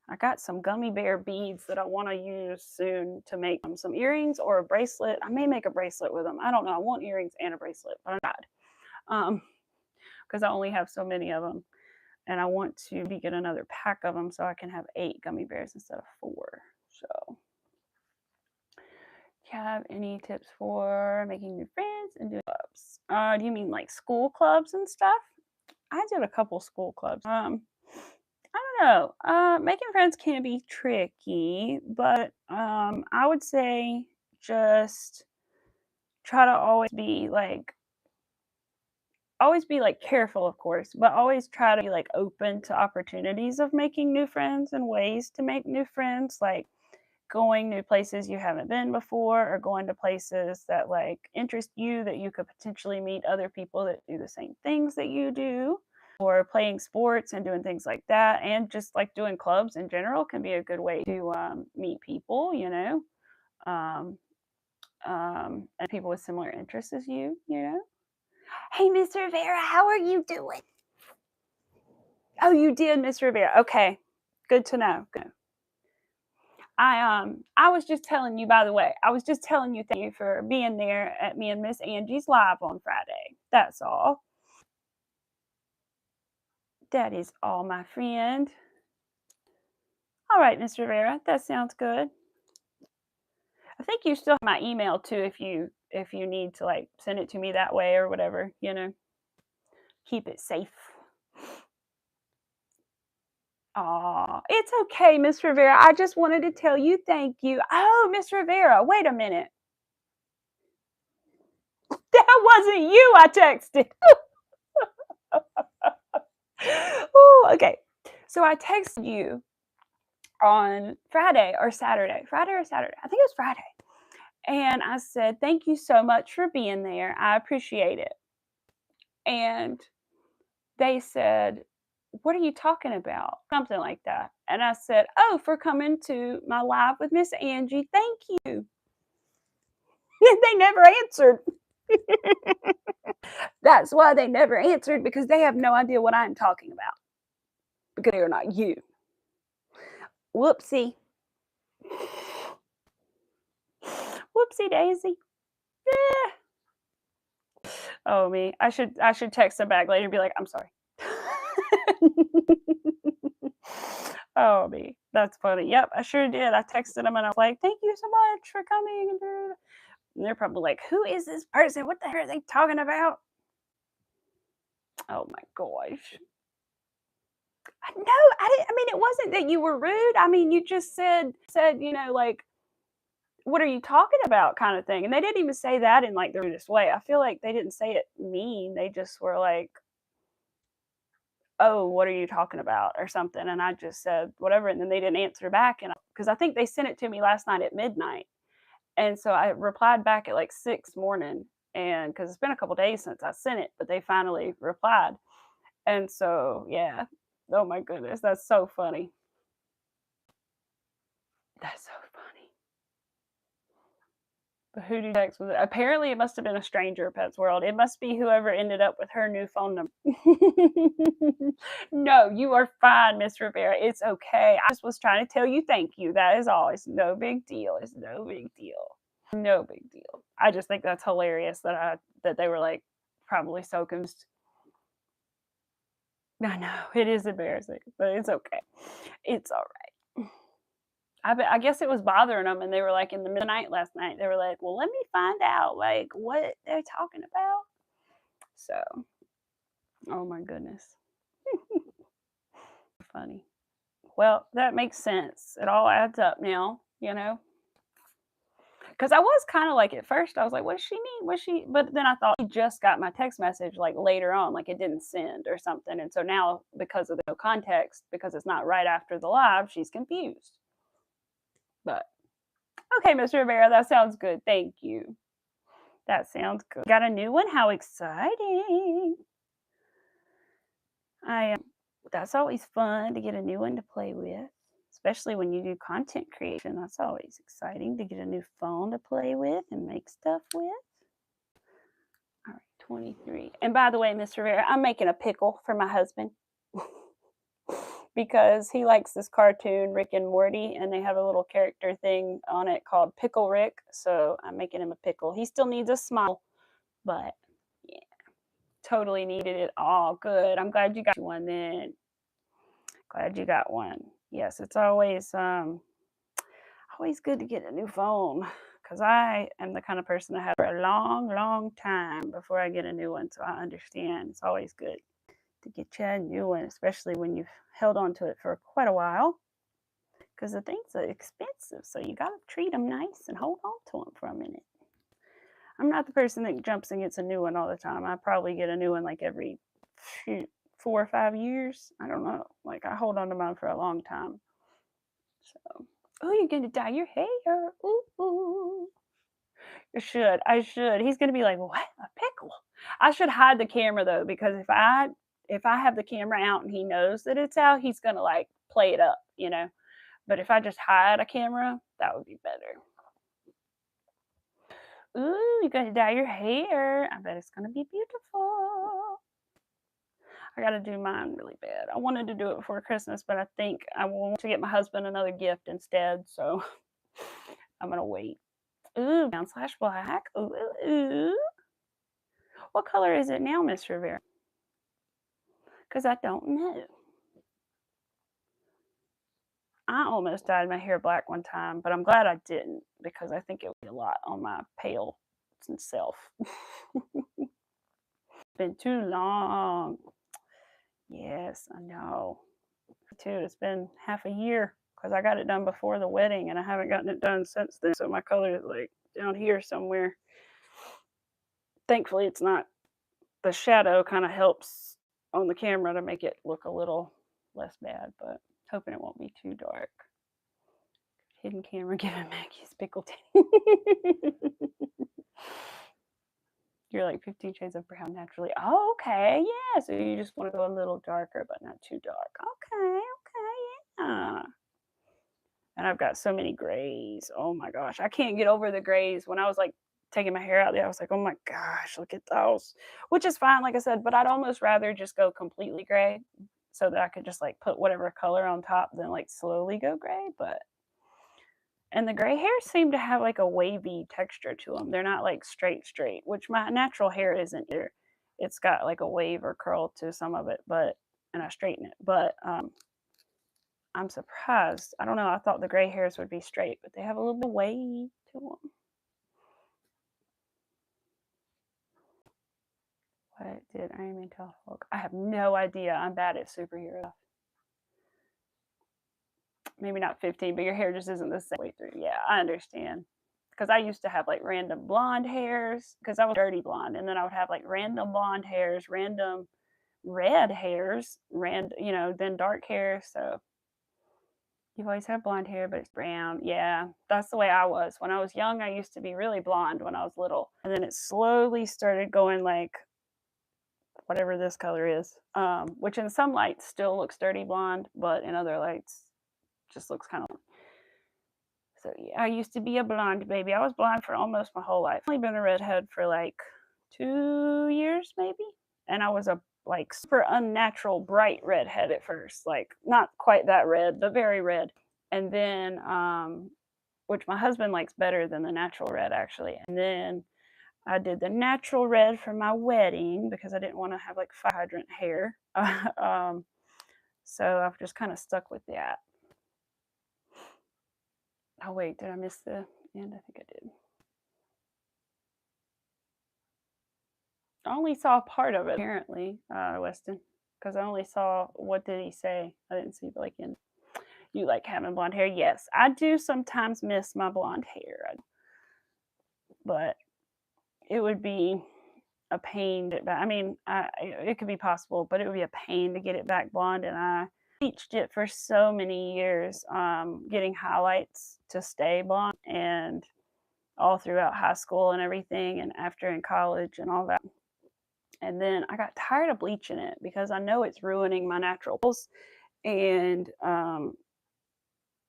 I got some gummy bear beads that I want to use soon to make some earrings or a bracelet. I may make a bracelet with them. I don't know. I want earrings and a bracelet, but I'm not. Because I only have so many of them. And I want to get another pack of them so I can have 8 gummy bears instead of 4. So, do you have any tips for making new friends and doing clubs? Do you mean like school clubs and stuff? I did a couple school clubs. I don't know. Making friends can be tricky, but I would say just try to always be like careful, of course, but always try to be like open to opportunities of making new friends and ways to make new friends, like going new places you haven't been before, or going to places that like interest you, that you could potentially meet other people that do the same things that you do, or playing sports and doing things like that. And just like doing clubs in general can be a good way to meet people, you know, and people with similar interests as you know. Hey, Miss Rivera, how are you doing? Oh, you did, Miss Rivera. Okay, good to know. Good. I was just telling you, by the way, I was just telling you thank you for being there at me and Miss Angie's live on Friday. That's all. That is all, my friend. All right, Miss Rivera, that sounds good. I think you still have my email too if you need to like send it to me that way or whatever, you know. Keep it safe. Aw, it's okay, Miss Rivera. I just wanted to tell you thank you. Oh, Miss Rivera, wait a minute. That wasn't you I texted. Oh, okay. So I texted you on Friday or Saturday. Friday or Saturday. I think it was Friday. And I said, "Thank you so much for being there. I appreciate it." And they said, "What are you talking about?" Something like that. And I said, "Oh, for coming to my live with Miss Angie. Thank you." They never answered. That's why they never answered, because they have no idea what I'm talking about. Because they are not you. Whoopsie. Whoopsie daisy. Yeah. Oh me. I should text them back later and be like, "I'm sorry." Oh me. That's funny. Yep, I sure did. I texted them and I was like, "Thank you so much for coming." And they're probably like, "Who is this person? What the heck are they talking about?" Oh my gosh. No, I didn't. I mean, it wasn't that you were rude. I mean, you just said, you know, like, "What are you talking about?" kind of thing. And they didn't even say that in like the rudest way. I feel like they didn't say it mean. They just were like, "Oh, what are you talking about?" or something. And I just said whatever. And then they didn't answer back. And because I think they sent it to me last night at midnight. And so I replied back at like 6 morning. And because it's been a couple days since I sent it, but they finally replied. And so, yeah. Oh my goodness. That's so funny. That's so funny. But who do you text with it? Apparently, it must have been a stranger at Pets World. It must be whoever ended up with her new phone number. No, you are fine, Miss Rivera. It's okay. I just was trying to tell you thank you. That is all. It's no big deal. It's no big deal. No big deal. I just think that's hilarious that they were like probably so confused. I know it is embarrassing, but it's okay. It's all right. I guess it was bothering them, and they were like in the middle of the night last night. They were like, "Well, let me find out like what they're talking about." So, oh my goodness, funny. Well, that makes sense. It all adds up now, you know. Because I was kind of like at first, I was like, "What does she mean? What she?" But then I thought she just got my text message like later on, like it didn't send or something. And so now, because of the no context, because it's not right after the live, she's confused. But okay, Mr. Rivera, that sounds good. Thank you. That sounds good. Got a new one? How exciting! That's always fun to get a new one to play with, especially when you do content creation. That's always exciting to get a new phone to play with and make stuff with. All right, 23. And by the way, Mr. Rivera, I'm making a pickle for my husband because he likes this cartoon, Rick and Morty, and they have a little character thing on it called Pickle Rick. So I'm making him a pickle. He still needs a smile, but yeah, totally needed it all. Good. I'm glad you got one then. Glad you got one. Yes, it's always good to get a new phone because I am the kind of person that have for a long, long time before I get a new one. So I understand it's always good to get you a new one, especially when you've held on to it for quite a while because the things are expensive. So you got to treat them nice and hold on to them for a minute. I'm not the person that jumps and gets a new one all the time. I probably get a new one like every 4 or 5 years. I don't know. Like I hold on to mine for a long time. So, oh, you're gonna dye your hair. Ooh, ooh. You should. I should. He's gonna be like, what? A pickle? I should hide the camera though, because if I have the camera out and he knows that it's out, he's gonna like play it up, you know. But if I just hide a camera, that would be better. Ooh, you're gonna dye your hair. I bet it's gonna be beautiful. I gotta do mine really bad. I wanted to do it before Christmas, but I think I want to get my husband another gift instead, so I'm gonna wait. Ooh, brown slash black. Ooh, ooh, ooh. What color is it now, Miss Rivera? Because I don't know. I almost dyed my hair black one time, but I'm glad I didn't because I think it would be a lot on my pale self. Been too long. Yes, I know. Too. It's been half a year because I got it done before the wedding and I haven't gotten it done since then. So my color is like down here somewhere. Thankfully, it's not. The shadow kind of helps on the camera to make it look a little less bad, but hoping it won't be too dark. Hidden camera giving Maggie's pickle tea. You're like 15 Shades of Brown naturally. Oh, okay. Yeah. So you just want to go a little darker, but not too dark. Okay. Okay. Yeah. And I've got so many grays. Oh my gosh. I can't get over the grays. When I was like taking my hair out there, I was like, oh my gosh, look at those. Which is fine, like I said, but I'd almost rather just go completely gray so that I could just like put whatever color on top than like slowly go gray. And the gray hairs seem to have like a wavy texture to them. They're not like straight, which my natural hair isn't either. It's got like a wave or curl to some of it, and I straighten it. But I'm surprised. I don't know. I thought the gray hairs would be straight, but they have a little bit of wave to them. What did Amy tell Hulk? I have no idea. I'm bad at superhero. Maybe not 15, but your hair just isn't the same way through. Yeah, I understand. Because I used to have like random blonde hairs because I was dirty blonde, and then I would have like random blonde hairs, random red hairs, then dark hair. So you've always had blonde hair, but it's brown. Yeah, that's the way I was. When I was young, I used to be really blonde when I was little, and then it slowly started going like whatever this color is, which in some lights still looks dirty blonde, but in other lights just looks kind of. So yeah, I used to be a blonde baby. I was blonde for almost my whole life. I've only been a redhead for like 2 years maybe, and I was a like super unnatural bright redhead at first, like not quite that red, but very red. And then which my husband likes better than the natural red actually. And then I did the natural red for my wedding because I didn't want to have like fire hydrant hair. So I've just kind of stuck with that. Oh wait, did I miss the end? I think I did. I only saw part of it apparently, Weston, because I only saw what did he say. I didn't see the like end. You like having blonde hair? Yes, I do sometimes miss my blonde hair, but it would be a pain to, I mean, it could be possible, but it would be a pain to get it back blonde. And I bleached it for so many years, getting highlights to stay blonde, and all throughout high school and everything, and after in college and all that. And then I got tired of bleaching it because I know it's ruining my natural pulse, and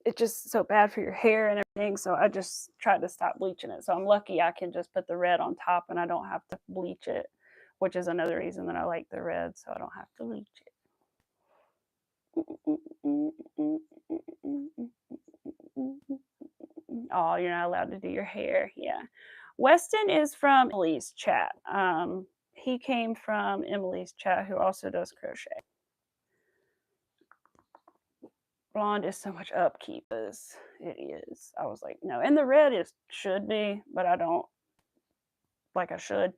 it's just so bad for your hair and everything. So I just tried to stop bleaching it. So I'm lucky I can just put the red on top and I don't have to bleach it, which is another reason that I like the red, so I don't have to bleach it. Oh, you're not allowed to do your hair. Yeah. Weston is from Emily's chat. He came from Emily's chat, who also does crochet. Blonde is so much upkeep as it is. I was like, no. And the red should be, but I don't like I should.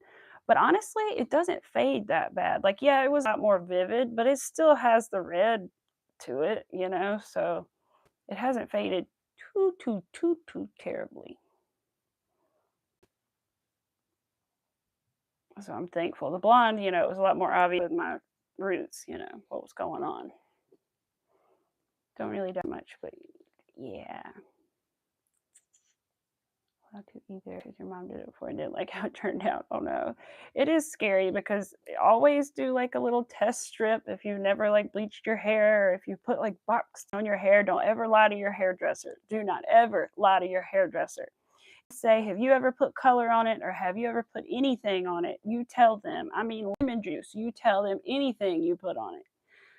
But honestly, it doesn't fade that bad. Like, yeah, it was a lot more vivid, but it still has the red to it, you know? So it hasn't faded too terribly. So I'm thankful. The blonde, you know, it was a lot more obvious with my roots, you know, what was going on. Don't really do much, but yeah. How to either, because your mom did it before and didn't like how it turned out. Oh no. It is scary because always do like a little test strip if you've never like bleached your hair, or if you put like box on your hair. Don't ever lie to your hairdresser. Do not ever lie to your hairdresser. Say, have you ever put color on it, or have you ever put anything on it? You tell them. I mean, lemon juice. You tell them anything you put on it.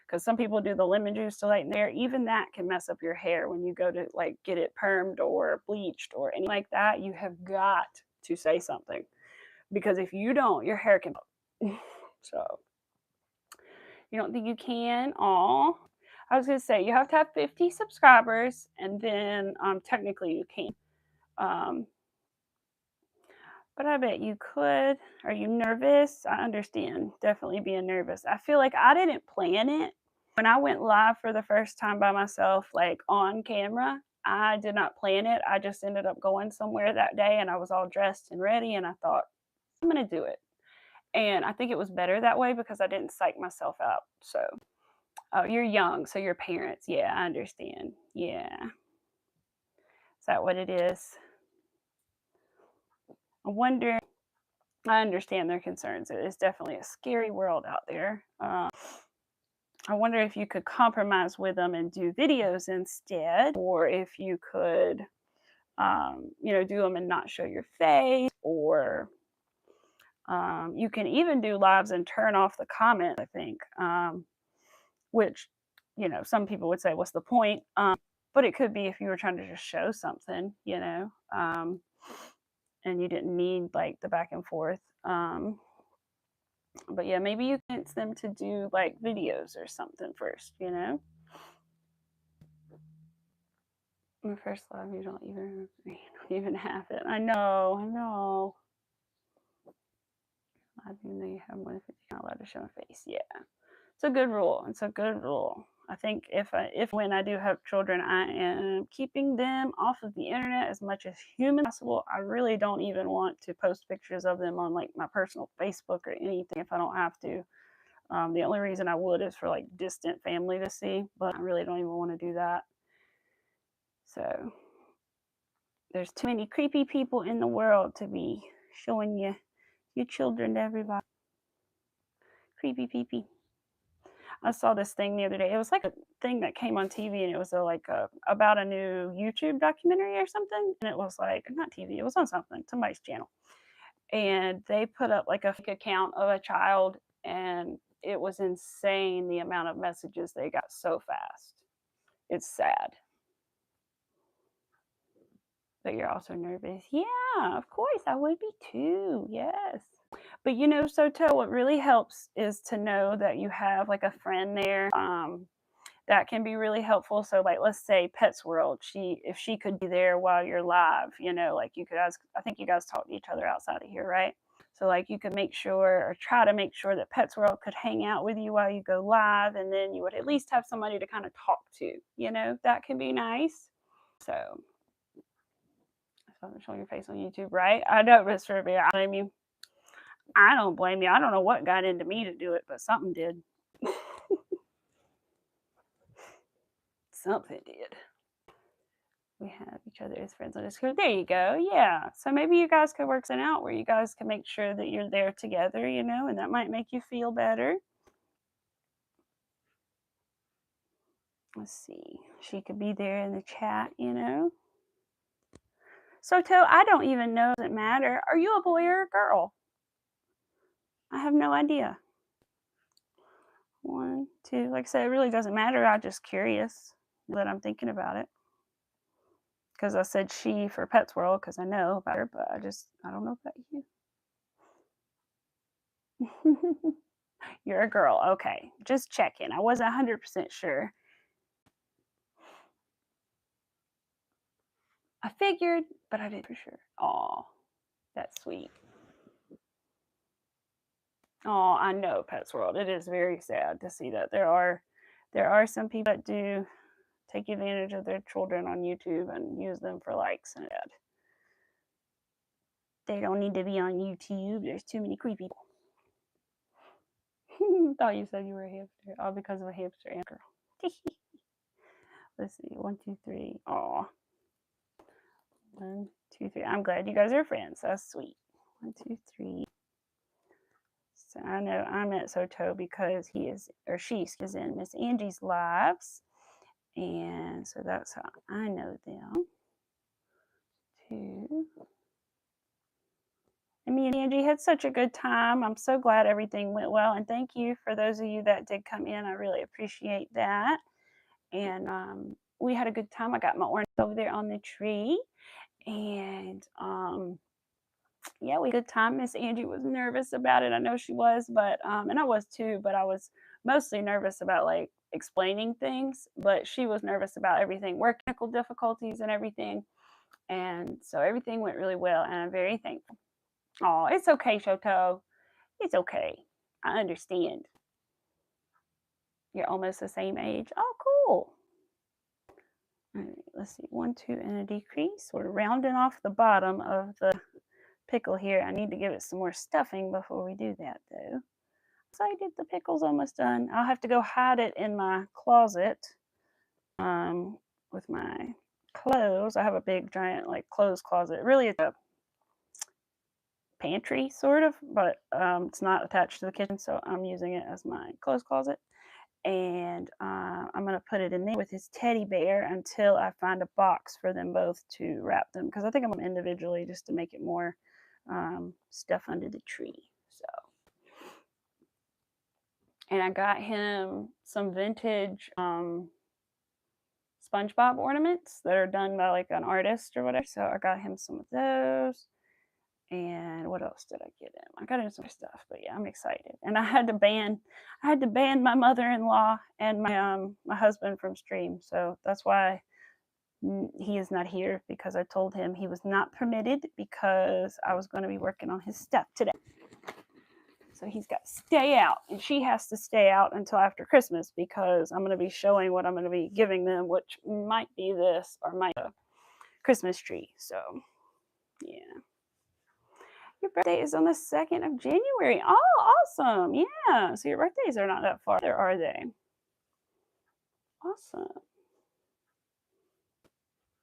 Because some people do the lemon juice to lighten their hair. Even that can mess up your hair when you go to like get it permed or bleached or anything like that. You have got to say something, because if you don't, your hair can. So you don't think you can? Oh, I was gonna say you have to have 50 subscribers, and then technically you can. But I bet you could. Are you nervous? I understand. Definitely being nervous. I feel like I didn't plan it. When I went live for the first time by myself, like on camera, I did not plan it. I just ended up going somewhere that day and I was all dressed and ready, and I thought, I'm going to do it. And I think it was better that way because I didn't psych myself out. So, oh, you're young, so your parents. Yeah, I understand. Yeah. Is that what it is? I wonder. I understand their concerns. It is definitely a scary world out there. I wonder if you could compromise with them and do videos instead, or if you could, you know, do them and not show your face, or you can even do lives and turn off the comment, I think, which, you know, some people would say, what's the point? But it could be if you were trying to just show something, you know, and you didn't need like the back and forth. But yeah, maybe you convince them to do like videos or something first, you know? My first love, you don't even have it. I know. I do know you have more than 50, you're not allowed to show my face. Yeah. It's a good rule. It's a good rule. I think if when I do have children, I am keeping them off of the internet as much as humanly possible. I really don't even want to post pictures of them on like my personal Facebook or anything if I don't have to. The only reason I would is for like distant family to see, but I really don't even want to do that. So there's too many creepy people in the world to be showing your children to everybody. Creepy peepee. I saw this thing the other day. It was like a thing that came on TV, and it was about a new YouTube documentary or something. And it was like, not TV, it was on somebody's channel. And they put up like a fake account of a child, and it was insane the amount of messages they got so fast. It's sad. But you're also nervous. Yeah, of course, I would be too. Yes. But you know, so what really helps is to know that you have like a friend there that can be really helpful. So like, let's say Pets World, if she could be there while you're live, you know, like you could ask, I think you guys talk to each other outside of here, right? So like you could make sure or try to make sure that Pets World could hang out with you while you go live, and then you would at least have somebody to kind of talk to, you know, that can be nice. So I'm showing your face on YouTube, right? I know, Miss Ruby. I mean, I don't blame you. I don't know what got into me to do it, but something did. Something did. We have each other as friends on Discord. There you go. Yeah. So maybe you guys could work something out where you guys can make sure that you're there together, you know, and that might make you feel better. Let's see. She could be there in the chat, you know. So, I don't even know. Does it matter? Are you a boy or a girl? I have no idea. 1, 2. Like I said, it really doesn't matter. I'm just curious that I'm thinking about it. Because I said she for Pets World because I know about her, but I don't know about you. You're a girl. Okay. Just checking. I wasn't 100% sure. I figured, but I didn't for sure. Aw, that's sweet. Oh, I know, Pets World. It is very sad to see that there are some people that do take advantage of their children on YouTube and use them for likes and that. They don't need to be on YouTube. There's too many creepy people. Thought you said you were a hamster. All because of a hamster and girl. Let's see. 1, 2, 3. Aw. 1, 2, 3. I'm glad you guys are friends. That's sweet. 1, 2, 3. So I know I met Soto because he is, or she is in Miss Angie's lives. And so that's how I know them. 2. And me and Angie had such a good time. I'm so glad everything went well. And thank you for those of you that did come in. I really appreciate that. And we had a good time. I got my orange over there on the tree. And yeah, we had a good time. Miss Angie was nervous about it. I know she was, but and I was too, but I was mostly nervous about like explaining things, but she was nervous about everything, work technical difficulties and everything. And so everything went really well, and I'm very thankful. Oh, it's okay, Shoto. It's okay. I understand. You're almost the same age. Oh, cool. All right, let's see. 1, 2, and a decrease. We're rounding off the bottom of the pickle here. I need to give it some more stuffing before we do that, though. So I did the pickle's almost done. I'll have to go hide it in my closet with my clothes. I have a big, giant, like, clothes closet. Really, it's a pantry, sort of, but it's not attached to the kitchen, so I'm using it as my clothes closet. And I'm going to put it in there with his teddy bear until I find a box for them both to wrap them, because I think I'm going to individually just to make it more stuff under the tree. So, and I got him some vintage SpongeBob ornaments that are done by like an artist or whatever. So I got him some of those. And what else did I get him? I got him some stuff, but yeah, I'm excited. And I had to ban my mother-in-law and my husband from stream. So that's why he is not here, because I told him he was not permitted because I was going to be working on his stuff today. So he's got to stay out, and she has to stay out until after Christmas, because I'm going to be showing what I'm going to be giving them, which might be this or might be a Christmas tree. So yeah. Your birthday is on the 2nd of January. Oh, awesome. Yeah. So your birthdays are not that far there, are they? Awesome.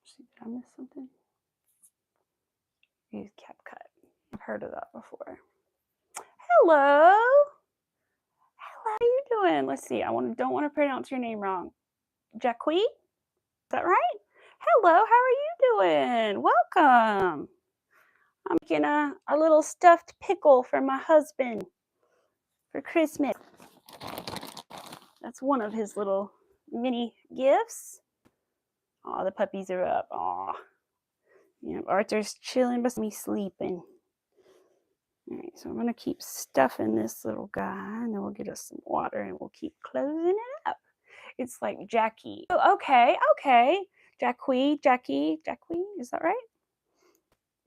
See, did I miss something? Use CapCut. I've heard of that before. Hello. How are you doing? Let's see. Don't want to pronounce your name wrong. Jacqui? Is that right? Hello. How are you doing? Welcome. I'm making a little stuffed pickle for my husband for Christmas. That's one of his little mini gifts. Oh, the puppies are up. Oh, yeah, Arthur's chilling beside me sleeping. All right, so I'm going to keep stuffing this little guy, and then we'll get us some water, and we'll keep closing it up. It's like Jackie. Oh, okay, okay. Jackie, is that right?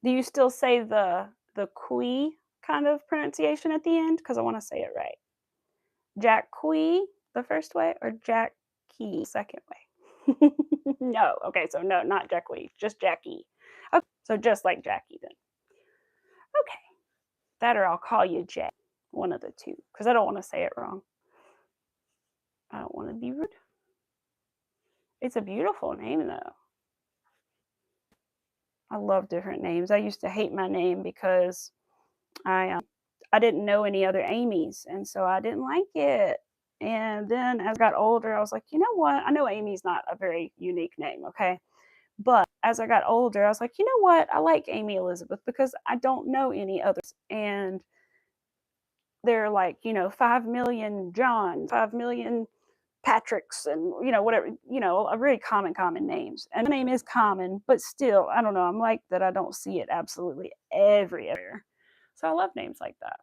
Do you still say the "qui" kind of pronunciation at the end? Because I wanna say it right. Jackie the first way or Jackie second way? No, okay, so no, not Jackie, just Jackie. Okay, so just like Jackie then. Okay, that or I'll call you Jay, one of the two, because I don't wanna say it wrong. I don't wanna be rude. It's a beautiful name, though. I love different names. I used to hate my name because I didn't know any other Amy's, and so I didn't like it. And then as I got older, I was like, "You know what? I know Amy's not a very unique name, okay?" But as I got older, I was like, "You know what? I like Amy Elizabeth because I don't know any others." And they're like, 5,000,000 John, 5,000,000 Patricks, and whatever, a really common names. And my name is common, but still, I don't know. I'm like that. I don't see it absolutely everywhere. So I love names like that.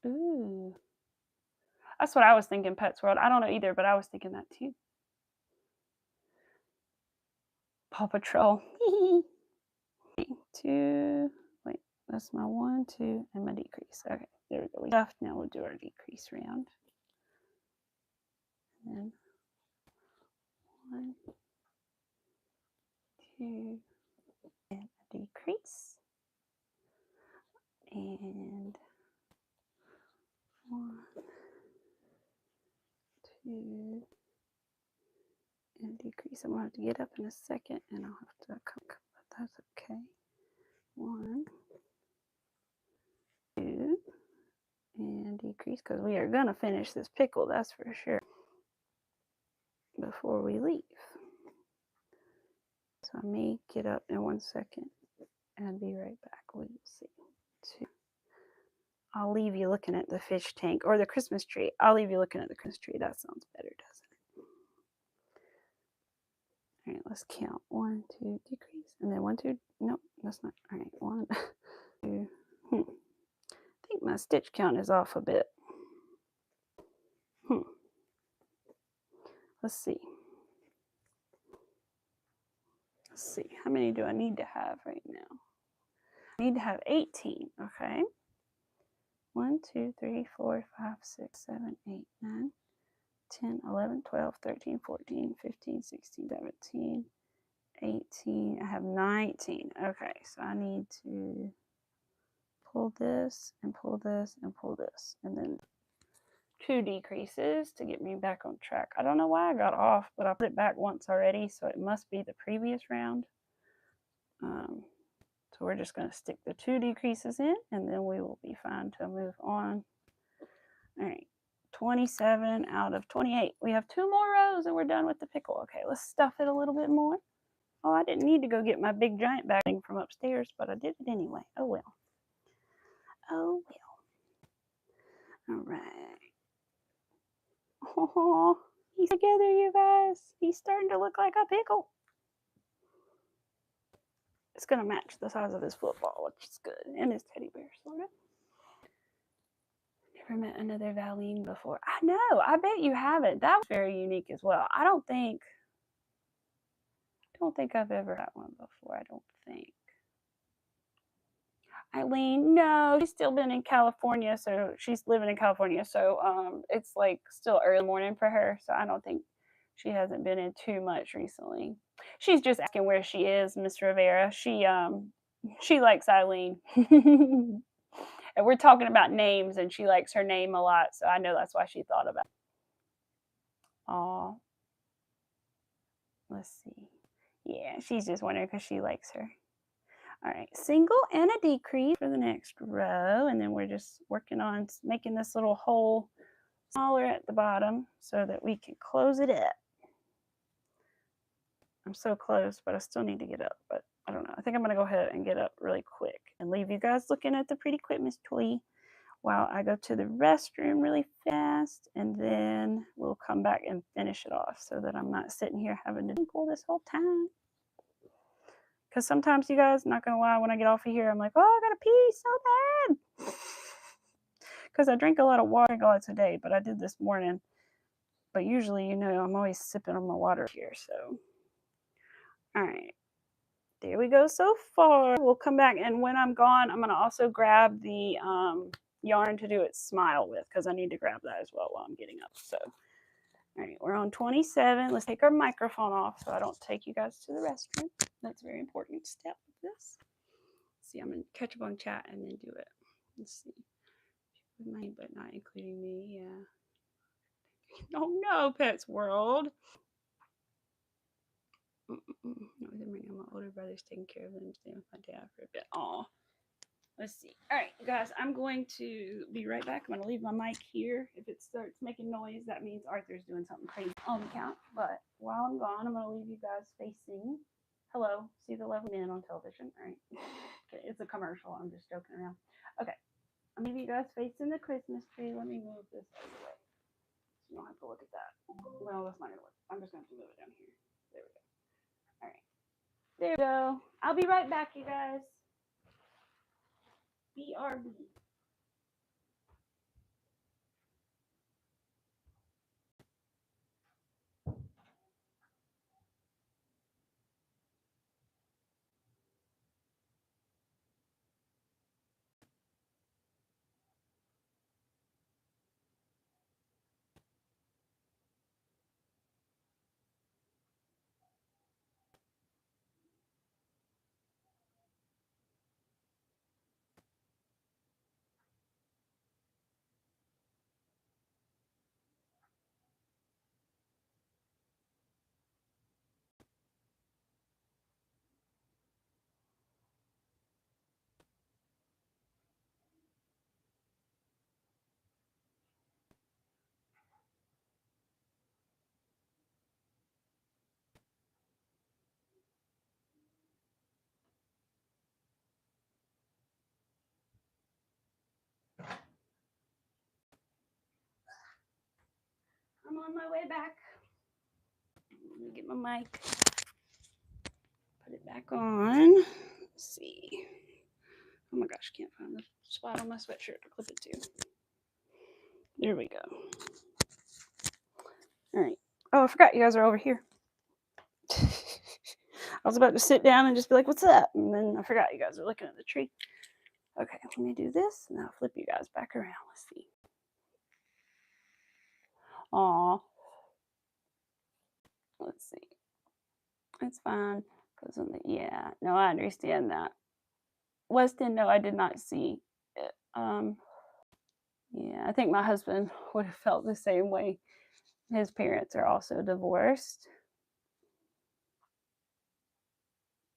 Ooh, that's what I was thinking. Pets World. I don't know either, but I was thinking that too. Paw Patrol. Two. Wait, that's my one, two, and my decrease. Okay, there we go. We left. Now we'll do our decrease round. And then 1, 2, and a decrease. And 1, 2, and decrease. I'm gonna have to get up in a second, and I'll have to come, but that's okay. 1, 2, and decrease, because we are gonna finish this pickle, that's for sure, before we leave. So I may get up in 1 second and be right back. We'll see. 2. I'll leave you looking at the fish tank or the Christmas tree. I'll leave you looking at the Christmas tree. That sounds better, doesn't it? All right, let's count. 1, 2, decrease, and then 1, 2. Nope, that's not. All right, 1, 2. I think my stitch count is off a bit. Let's see. Let's see. How many do I need to have right now? I need to have 18. Okay. 1, 2, 3, 4, 5, 6, 7, 8, 9, 10, 11, 12, 13, 14, 15, 16, 17, 18. I have 19. Okay, so I need to pull this and pull this and pull this, and then 2 decreases to get me back on track. I don't know why I got off, but I put it back once already, so it must be the previous round. So we're just going to stick the 2 decreases in, and then we will be fine to move on. All right, 27 out of 28. We have 2 more rows and we're done with the pickle. Okay, let's stuff it a little bit more. Oh, I didn't need to go get my big giant bag from upstairs, but I did it anyway. Oh well. Oh well. All right. Oh, he's together, you guys. He's starting to look like a pickle. It's going to match the size of his football, which is good, and his teddy bear, sort of. Never met another Valine before. I know. I bet you haven't. That was very unique as well. I don't think I've ever had one before. I don't think. Eileen, no, she's still been in California, so she's living in California. So it's like still early morning for her. So I don't think she hasn't been in too much recently. She's just asking where she is, Miss Rivera. She likes Eileen. And we're talking about names, and she likes her name a lot, so I know that's why she thought about it. Aw. Let's see. Yeah, she's just wondering because she likes her. All right, single and a decrease for the next row, and then we're just working on making this little hole smaller at the bottom so that we can close it up. I'm so close, but I still need to get up, but I don't know. I think I'm going to go ahead and get up really quick and leave you guys looking at the pretty Christmas toy while I go to the restroom really fast, and then we'll come back and finish it off so that I'm not sitting here having to tinkle this whole time. Because sometimes, you guys, not going to lie, when I get off of here, I'm like, oh, I got to pee so bad. Because I drink a lot of water lots a day, but I did this morning. But usually, you know, I'm always sipping on my water here, so. All right. There we go so far. We'll come back, and when I'm gone, I'm going to also grab the yarn to do its smile with, because I need to grab that as well while I'm getting up. So, all right, we're on 27. Let's take our microphone off so I don't take you guys to the restroom. That's a very important step of this. Let's see, I'm going to catch up on chat and then do it. Let's see. But not including me, yeah. Oh no, Pets World. No, my older brother's taking care of them, staying with my dad for a bit. Aw. Let's see. All right, guys, I'm going to be right back. I'm going to leave my mic here. If it starts making noise, that means Arthur's doing something crazy on the count. But while I'm gone, I'm going to leave you guys facing. Hello. See the lovely men on television. All right. Okay, it's a commercial. I'm just joking around. Okay. I'll leave you guys facing the Christmas tree. Let me move this out of the way. You don't have to look at that. Well, that's not going to work. I'm just going to have to move it down here. There we go. All right. There we go. I'll be right back, you guys. BRB. I'm on my way back. Let me get my mic. Put it back on. Let's see. Oh my gosh, can't find the spot on my sweatshirt to clip it to. There we go. All right. Oh, I forgot you guys are over here. I was about to sit down and just be like, what's up? And then I forgot you guys are looking at the tree. Okay, let me do this and I'll flip you guys back around. Let's see. Aw. Let's see. It's fine. Yeah, no, I understand that. Weston, no, I did not see it. Yeah, I think my husband would have felt the same way. His parents are also divorced.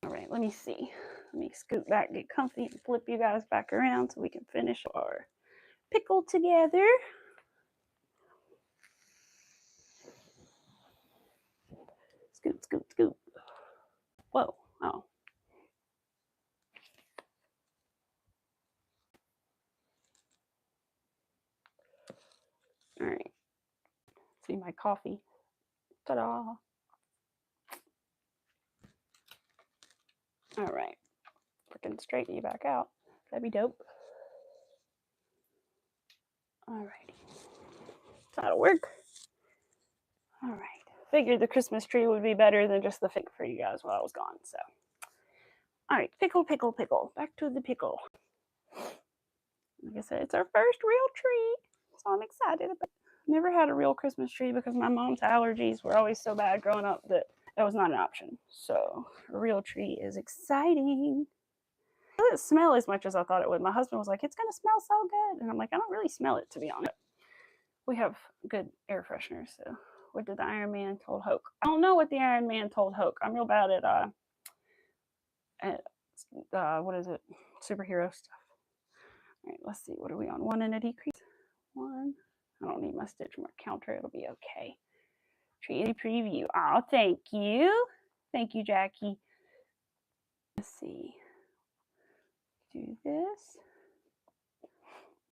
All right, let me see. Let me scoot back, get comfy, and flip you guys back around so we can finish our pickle together. Scoot, scoot, scoot. Whoa, oh. All right. See my coffee. Ta-da. All right. Freaking straighten you back out. That'd be dope. All righty. That'll work. All right. Figured the Christmas tree would be better than just the fig for you guys while I was gone. So, all right. Pickle, pickle, pickle. Back to the pickle. Like I said, it's our first real tree. So I'm excited about it. Never had a real Christmas tree because my mom's allergies were always so bad growing up that was not an option. So a real tree is exciting. It doesn't smell as much as I thought it would. My husband was like, it's going to smell so good. And I'm like, I don't really smell it, to be honest. We have good air fresheners. So what did the Iron Man told Hulk? I don't know what the Iron Man told Hulk. I'm real bad at what is it? Superhero stuff. All right, let's see. What are we on? 1 and a decrease? 1. I don't need my stitch mark counter. It'll be okay. Tree preview. Oh, thank you. Thank you, Jackie. Let's see. Do this.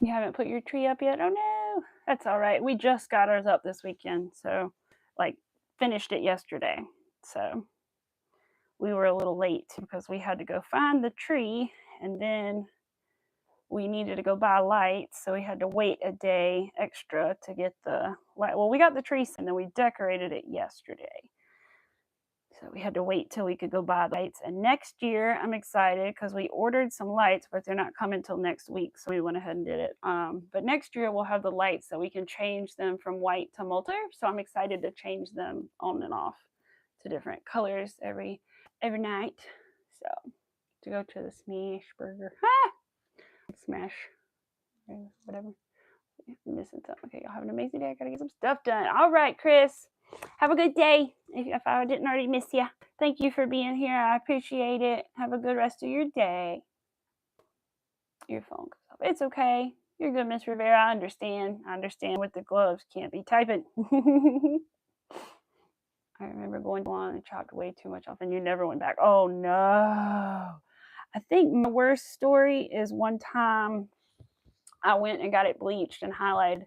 You haven't put your tree up yet? Oh, no. That's all right. We just got ours up this weekend. So, like, finished it yesterday. So, we were a little late because we had to go find the tree, and then we needed to go buy lights, so we had to wait a day extra to get the light. Well, we got the tree and then we decorated it yesterday. So we had to wait till we could go buy lights. And next year, I'm excited because we ordered some lights, but they're not coming till next week. So we went ahead and did it. But next year, we'll have the lights so we can change them from white to multi. So I'm excited to change them on and off to different colors every night. So to go to the Smash Burger. Smash. Whatever. I'm missing something. Okay, y'all have an amazing day. I gotta get some stuff done. All right, Chris. Have a good day. If I didn't already miss you. Thank you for being here. I appreciate it. Have a good rest of your day. Your phone goes off. It's okay. You're good, Miss Rivera. I understand. With the gloves. Can't be typing. I remember going on and chopped way too much off, and you never went back. Oh, no. I think my worst story is one time I went and got it bleached and highlighted,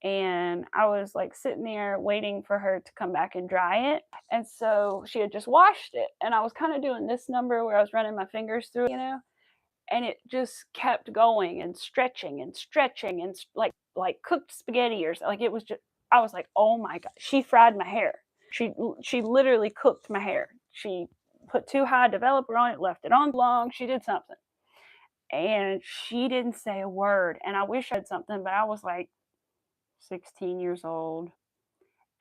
and I was like sitting there waiting for her to come back and dry it. And so she had just washed it, and I was kind of doing this number where I was running my fingers through, and it just kept going and stretching and like cooked spaghetti or something. Like it was just, I was like, oh my God, she fried my hair. She literally cooked my hair. She put too high developer on it, left it on long. She did something. And she didn't say a word. And I wish I had something, but I was like 16 years old.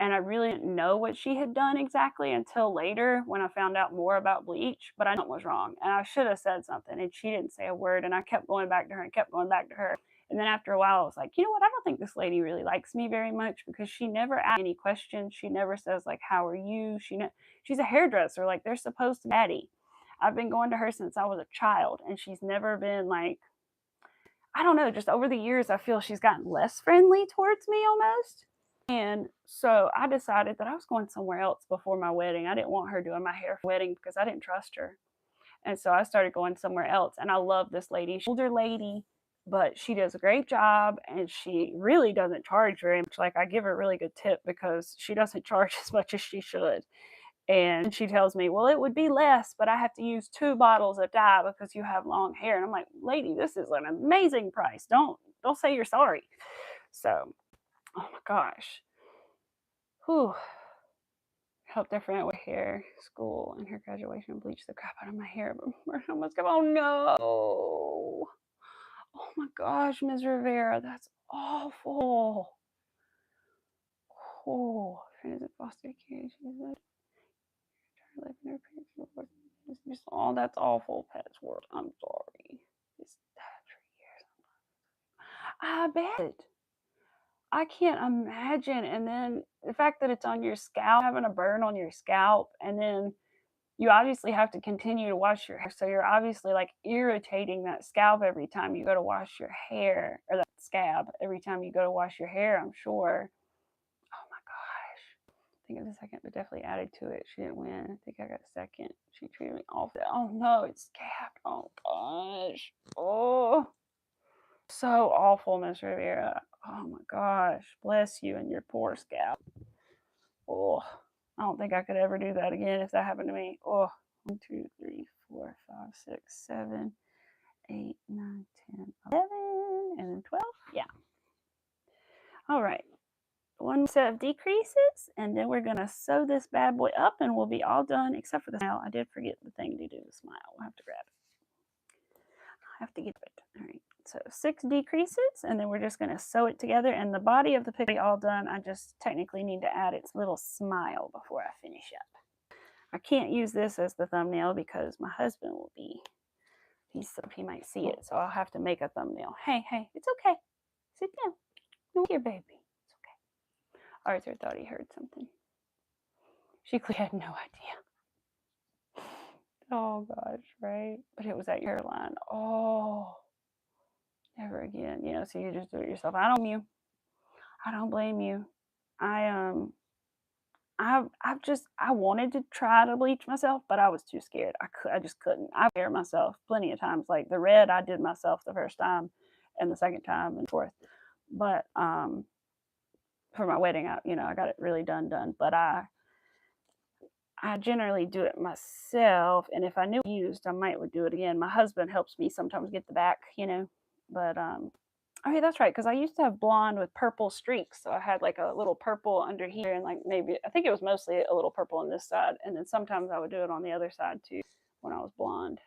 And I really didn't know what she had done exactly until later when I found out more about bleach, but I knew it was wrong. And I should have said something, and she didn't say a word. And I kept going back to her and kept going back to her. And then after a while, I was like, you know what? I don't think this lady really likes me very much, because she never asks any questions. She never says, like, how are you? She's a hairdresser. Like, they're supposed to be Maddie. I've been going to her since I was a child, and she's never been like, I don't know, just over the years, I feel she's gotten less friendly towards me almost. And so I decided that I was going somewhere else before my wedding. I didn't want her doing my hair for the wedding because I didn't trust her. And so I started going somewhere else. And I love this lady. She's an older lady, but she does a great job, and she really doesn't charge very much. Like, I give her a really good tip because she doesn't charge as much as she should. And she tells me, well, it would be less, but I have to use 2 bottles of dye because you have long hair. And I'm like, lady, this is an amazing price. Don't say you're sorry. So, oh my gosh. Whew. Helped her friend with hair school and her graduation, bleached the crap out of my hair. But oh no. Oh my gosh, Ms. Rivera, that's awful. Oh, friend is in foster care. Oh, that's awful, Patchwork. I'm sorry. It's 3 years. I bet. I can't imagine. And then the fact that it's on your scalp, having a burn on your scalp, and then you obviously have to continue to wash your hair. So you're obviously like irritating that scalp every time you go to wash your hair, or that scab every time you go to wash your hair, I'm sure. Oh my gosh. I think it was a second, but definitely added to it. She didn't win. I think I got a second. She treated me awful. Oh no, it's scabbed. Oh gosh. Oh. So awful, Miss Rivera. Oh my gosh. Bless you and your poor scalp. Oh, I don't think I could ever do that again if that happened to me. Oh, 1, 2, 3, 4, 5, 6, 7, 8, 9, 10, 11, and then 12. Yeah. All right. One set of decreases, and then we're going to sew this bad boy up, and we'll be all done except for the smile. I did forget the thing to do the smile. We'll have to grab it. I have to get it. All right. So 6 decreases, and then we're just going to sew it together, and the body of the pickle is all done. I just technically need to add its little smile before I finish up. I can't use this as the thumbnail because my husband will be, he might see it, so I'll have to make a thumbnail. Hey, it's okay. Sit down. No, here, baby. It's okay. Arthur thought he heard something. She clearly had no idea. Oh gosh, right? But it was at your hairline. Oh, never again. So you just do it yourself. I don't blame you. I wanted to try to bleach myself, but I was too scared. I just couldn't. I hair myself plenty of times. Like the red, I did myself the first time, and the second time, and fourth. But for my wedding, I got it really done. But I generally do it myself, and if I knew it used, I might would do it again. My husband helps me sometimes get the back, you know, but oh yeah, that's right, because I used to have blonde with purple streaks, so I had like a little purple under here, and like maybe I think it was mostly a little purple on this side, and then sometimes I would do it on the other side too when I was blonde.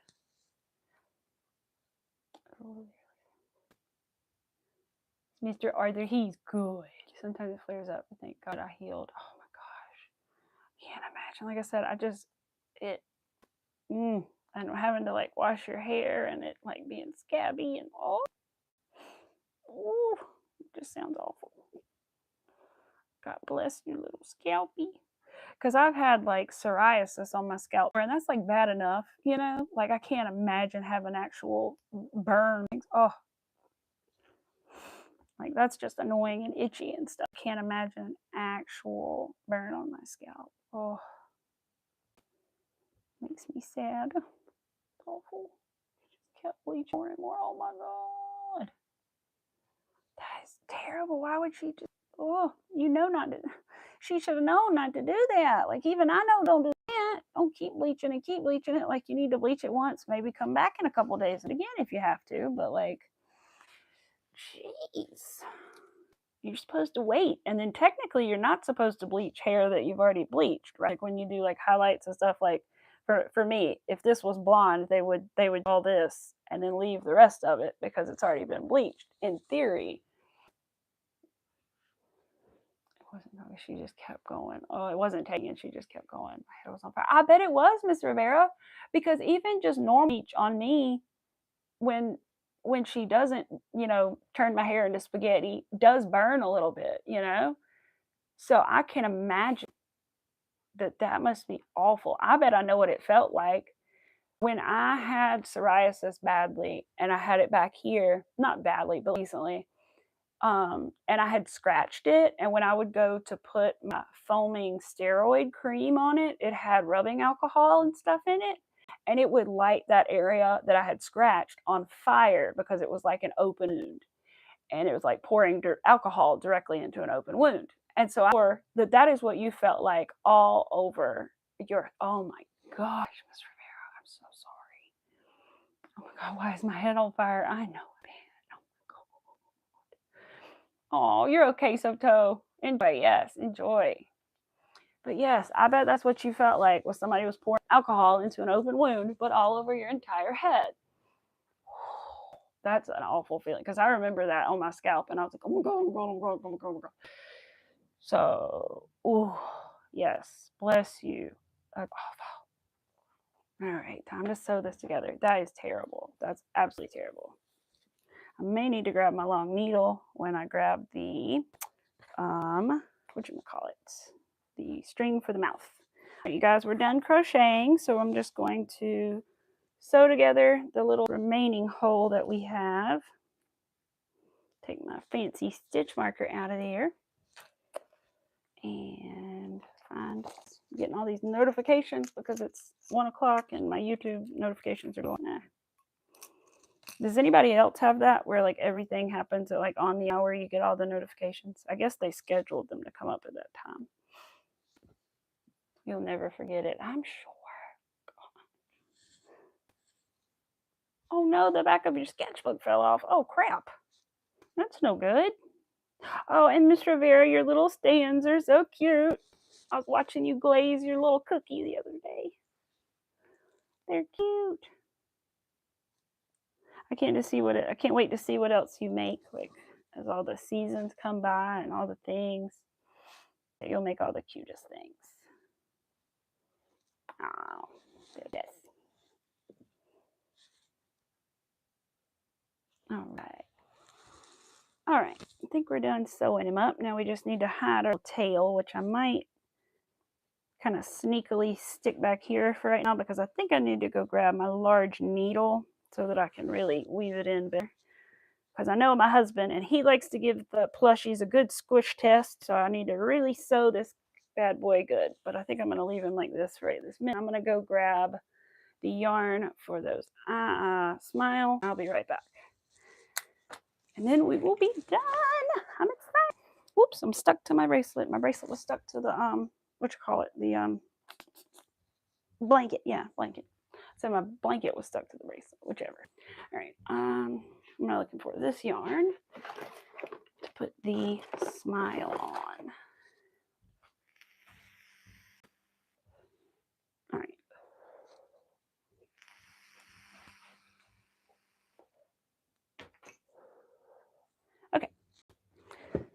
Mr. Arthur, he's good. Sometimes it flares up. I thank God I healed. Oh my gosh, can't imagine. Like I said, and having to like wash your hair and it like being scabby and it just sounds awful. God bless your little scalpy. Because I've had like psoriasis on my scalp, and that's like bad enough, you know? Like I can't imagine having actual burn. Oh, like that's just annoying and itchy and stuff. Can't imagine an actual burn on my scalp. Oh, makes me sad. It's awful. Just kept bleaching more and more. Oh my God. That is terrible. Why would she just, oh, you know not to, she should have known not to do that. Like even I know don't do that. Don't keep bleaching and keep bleaching it. Like you need to bleach it once, maybe come back in a couple days and again if you have to. But like, jeez. You're supposed to wait, and then technically you're not supposed to bleach hair that you've already bleached, right? Like when you do like highlights and stuff, like for me, if this was blonde, they would all this and then leave the rest of it because it's already been bleached in theory. It wasn't, no, she just kept going. Oh, it wasn't taking, she just kept going. My head was on fire. I bet it was, Miss Rivera, because even just normal bleach on me, when she doesn't, you know, turn my hair into spaghetti, does burn a little bit, you know? So I can imagine that must be awful. I bet I know what it felt like when I had psoriasis badly and I had it back here, not badly, but recently. And I had scratched it, and when I would go to put my foaming steroid cream on it, it had rubbing alcohol and stuff in it, and it would light that area that I had scratched on fire because it was like an open wound, and it was like pouring alcohol directly into an open wound. And so I swore that is what you felt like all over your, oh my gosh, Miss Rivera, I'm so sorry. Oh my God, why is my head on fire? I know. Oh, you're okay, Soto. Enjoy, yes, enjoy. But yes, I bet that's what you felt like was somebody was pouring alcohol into an open wound, but all over your entire head. That's an awful feeling because I remember that on my scalp, and I was like, oh my God, oh my God, oh my God, oh my God, oh my God. So, ooh, yes, bless you. That's awful. All right, time to sew this together. That is terrible. That's absolutely terrible. I may need to grab my long needle when I grab the whatchamacallit, the string for the mouth. Right, you guys, we're done crocheting, so I'm just going to sew together the little remaining hole that we have. Take my fancy stitch marker out of there and find, getting all these notifications because it's 1 o'clock and my YouTube notifications are going there. Does anybody else have that where like everything happens at like on the hour you get all the notifications? I guess they scheduled them to come up at that time. You'll never forget it, I'm sure. Oh no, the back of your sketchbook fell off. Oh crap. That's no good. Oh, and Miss Rivera, your little stands are so cute. I was watching you glaze your little cookie the other day. They're cute. I can't wait to see what else you make, like as all the seasons come by and all the things. You'll make all the cutest things. Oh, yes. All right. All right. I think we're done sewing him up. Now we just need to hide our tail, which I might kind of sneakily stick back here for right now because I think I need to go grab my large needle so that I can really weave it in better. Because I know my husband, and he likes to give the plushies a good squish test, so I need to really sew this bad boy good. But I think I'm going to leave him like this right this minute. I'm going to go grab the yarn for those smile. I'll be right back. And then we will be done. I'm excited. Whoops, I'm stuck to my bracelet. My bracelet was stuck to the, the blanket. Yeah, blanket. So my blanket was stuck to the bracelet, whichever. All right. I'm not looking for this yarn to put the smile on. All right. Okay.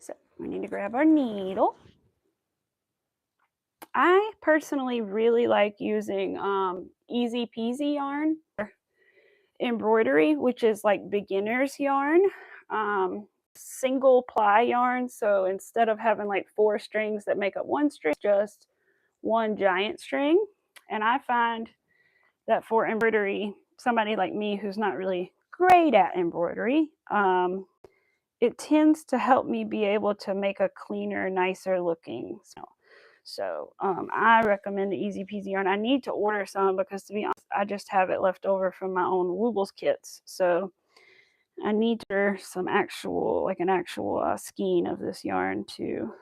So we need to grab our needle. I personally really like using Easy Peasy yarn for embroidery, which is like beginner's yarn. Single ply yarn. So instead of having like 4 strings that make up one string, just one giant string. And I find that for embroidery, somebody like me who's not really great at embroidery, it tends to help me be able to make a cleaner, nicer looking smile. So I recommend the Easy Peasy yarn. I need to order some because, to be honest, I just have it left over from my own Woobles kits. So I need to order some actual, like an actual skein of this yarn to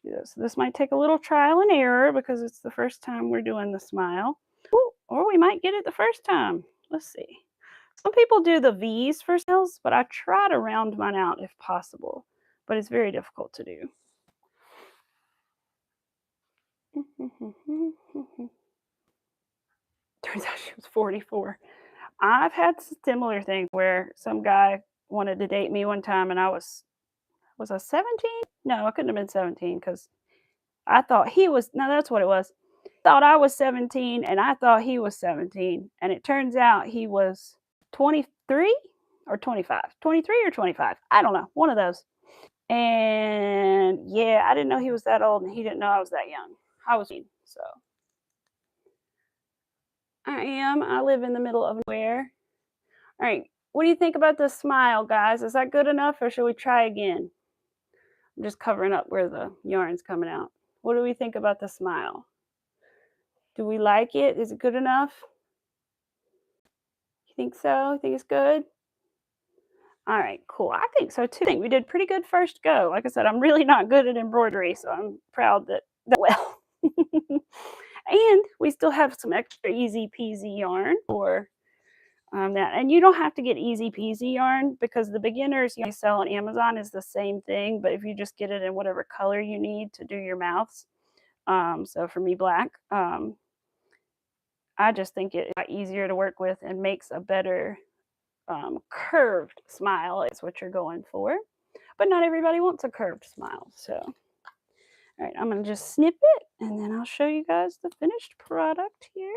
do this. So this might take a little trial and error because it's the first time we're doing the smile. Ooh, or we might get it the first time. Let's see. Some people do the V's for smiles, but I try to round mine out if possible. But it's very difficult to do. Turns out she was 44. I've had similar things where some guy wanted to date me one time and I was I 17? No, I couldn't have been 17 because I thought he was, no, that's what it was. Thought I was 17 and I thought he was 17. And it turns out he was 23 or 25. 23 or 25. I don't know. One of those. And yeah, I didn't know he was that old and he didn't know I was that young. I was 18, so. I live in the middle of nowhere. All right. What do you think about this smile, guys? Is that good enough or should we try again? I'm just covering up where the yarn's coming out. What do we think about the smile? Do we like it? Is it good enough? You think so? You think it's good? All right, cool. I think so too. I think we did pretty good first go. Like I said, I'm really not good at embroidery, so I'm proud that well. And we still have some extra Easy Peasy yarn for that. And you don't have to get Easy Peasy yarn because the beginners you sell on Amazon is the same thing, but if you just get it in whatever color you need to do your mouths. So for me, black. I just think it's easier to work with and makes a better curved smile is what you're going for. But not everybody wants a curved smile. So, all right, I'm going to just snip it and then I'll show you guys the finished product here.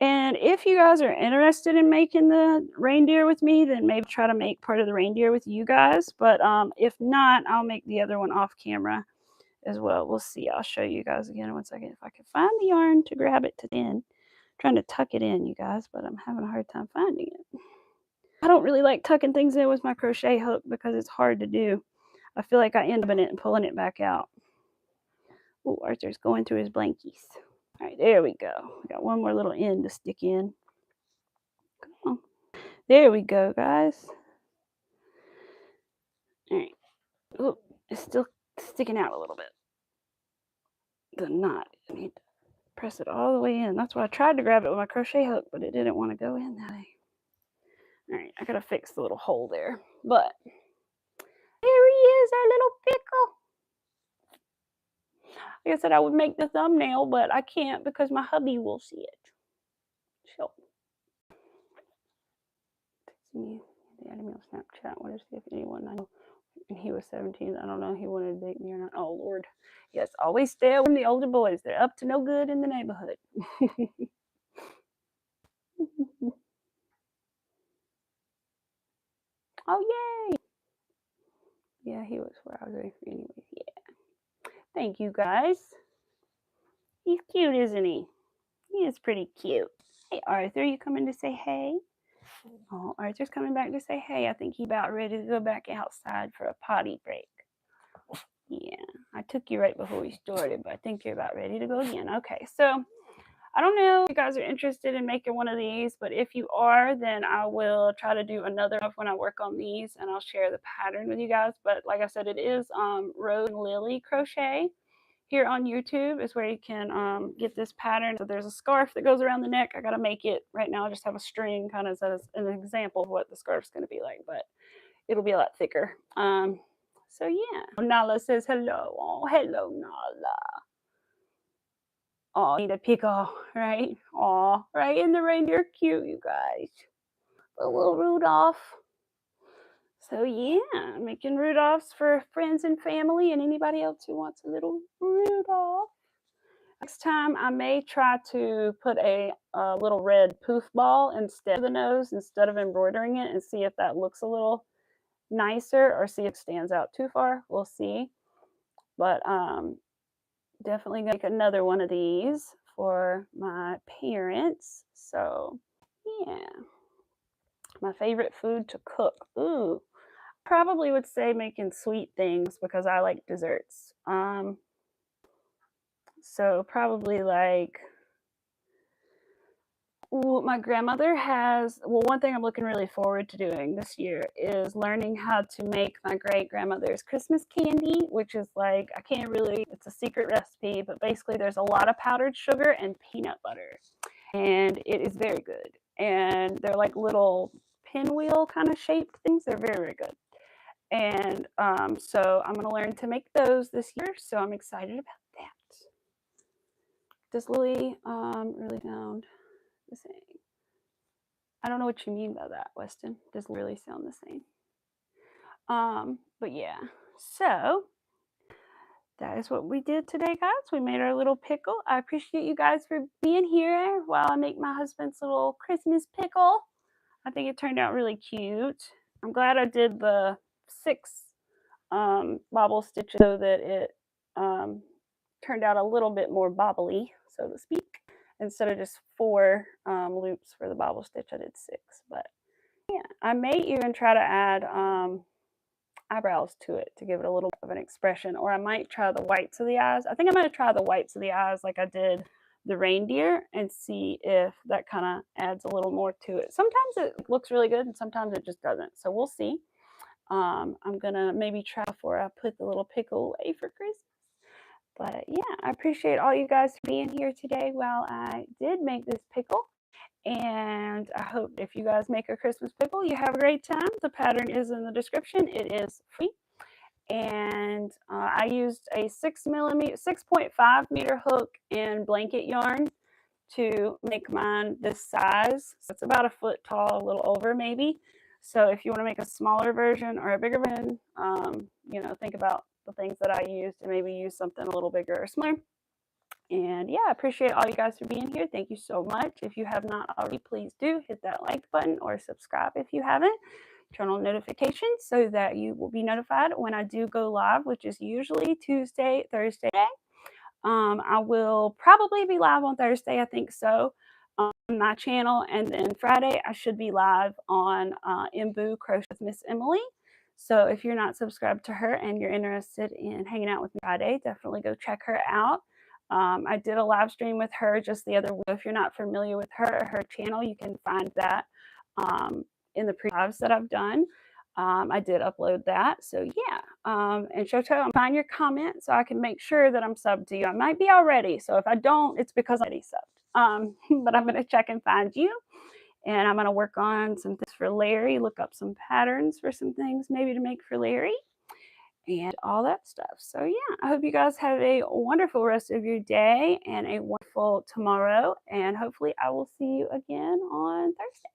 And if you guys are interested in making the reindeer with me, then maybe try to make part of the reindeer with you guys. But if not, I'll make the other one off camera as well. We'll see. I'll show you guys again in 1 second if I can find the yarn to grab it to the end. I'm trying to tuck it in, you guys, but I'm having a hard time finding it. I don't really like tucking things in with my crochet hook because it's hard to do. I feel like I end up in it and pulling it back out. Oh, Arthur's going through his blankies. All right, there we go. We got one more little end to stick in. Come on. There we go, guys. All right. Oh, it's still sticking out a little bit. The knot. I need to press it all the way in. That's why I tried to grab it with my crochet hook, but it didn't want to go in that way. All right, I gotta fix the little hole there. But there he is, our little pickle. Like I said, I would make the thumbnail, but I can't because my hubby will see it. So, me, they added me on Snapchat. I want to see if anyone I know. And he was 17. I don't know if he wanted to date me or not. Oh, Lord. Yes, always stay away from the older boys. They're up to no good in the neighborhood. Oh, yay. Yeah, he was 4 hours away from anyways. Yeah. Thank you, guys. He's cute, isn't he? He is pretty cute. Hey, Arthur, you coming to say hey? Oh, Arthur's coming back to say hey. I think he's about ready to go back outside for a potty break. Yeah, I took you right before we started, but I think you're about ready to go again. Okay, so I don't know if you guys are interested in making one of these, but if you are, then I will try to do another when I work on these, and I'll share the pattern with you guys. But like I said, it is Rose and Lily crochet. here on YouTube is where you can get this pattern. So there's a scarf that goes around the neck. I got to make it right now. I just have a string kind of as an example of what the scarf's going to be like, but it'll be a lot thicker. So yeah. Nala says hello. Oh, hello, Nala. Oh, need a pickle, right? Oh, right? And the reindeer cute, you guys. A little Rudolph. So yeah, making Rudolphs for friends and family and anybody else who wants a little Rudolph. Next time I may try to put a little red poof ball instead of the nose, instead of embroidering it, and see if that looks a little nicer or see if it stands out too far. We'll see. But definitely gonna make another one of these for my parents. So yeah. My favorite food to cook. Ooh. Probably would say making sweet things because I like desserts. So probably like, ooh, my grandmother has, well, one thing I'm looking really forward to doing this year is learning how to make my great grandmother's Christmas candy, which is like, I can't really, it's a secret recipe, but basically there's a lot of powdered sugar and peanut butter, and it is very good. And they're like little pinwheel kind of shaped things. They're very, very good. And so I'm going to learn to make those this year. So I'm excited about that. Does Lily really sound the same? I don't know what you mean by that, Weston. Does Lily really sound the same? But yeah. So that is what we did today, guys. We made our little pickle. I appreciate you guys for being here while I make my husband's little Christmas pickle. I think it turned out really cute. I'm glad I did the 6 bobble stitches so that it turned out a little bit more bobbly, so to speak. Instead of just 4 loops for the bobble stitch, I did 6. But yeah, I may even try to add eyebrows to it to give it a little bit of an expression, or I might try the whites of the eyes. I think I'm going to try the whites of the eyes like I did the reindeer and see if that kind of adds a little more to it. Sometimes it looks really good and sometimes it just doesn't. So we'll see. I'm gonna maybe try before I put the little pickle away for Christmas. But yeah, I appreciate all you guys being here today while I did make this pickle. And I hope if you guys make a Christmas pickle, you have a great time. The pattern is in the description. It is free. And I used a 6.5 meter hook and blanket yarn to make mine this size. So it's about a foot tall, a little over maybe. So if you want to make a smaller version or a bigger version, you know, think about the things that I used and maybe use something a little bigger or smaller. And yeah, I appreciate all you guys for being here. Thank you so much. If you have not already, please do hit that like button or subscribe if you haven't. Turn on notifications so that you will be notified when I do go live, which is usually Tuesday, Thursday. I will probably be live on Thursday, I think so, on my channel. And then Friday, I should be live on Imbu Crochet with Miss Emily. So if you're not subscribed to her and you're interested in hanging out with me Friday, definitely go check her out. I did a live stream with her just the other week. If you're not familiar with her or her channel, you can find that in the pre-lives that I've done. I did upload that. So yeah. And Shoto, find your comment so I can make sure that I'm subbed to you. I might be already. So if I don't, it's because I'm already subbed. But I'm going to check and find you. And I'm going to work on some things for Larry, look up some patterns for some things maybe to make for Larry and all that stuff. So yeah, I hope you guys have a wonderful rest of your day and a wonderful tomorrow. And hopefully I will see you again on Thursday.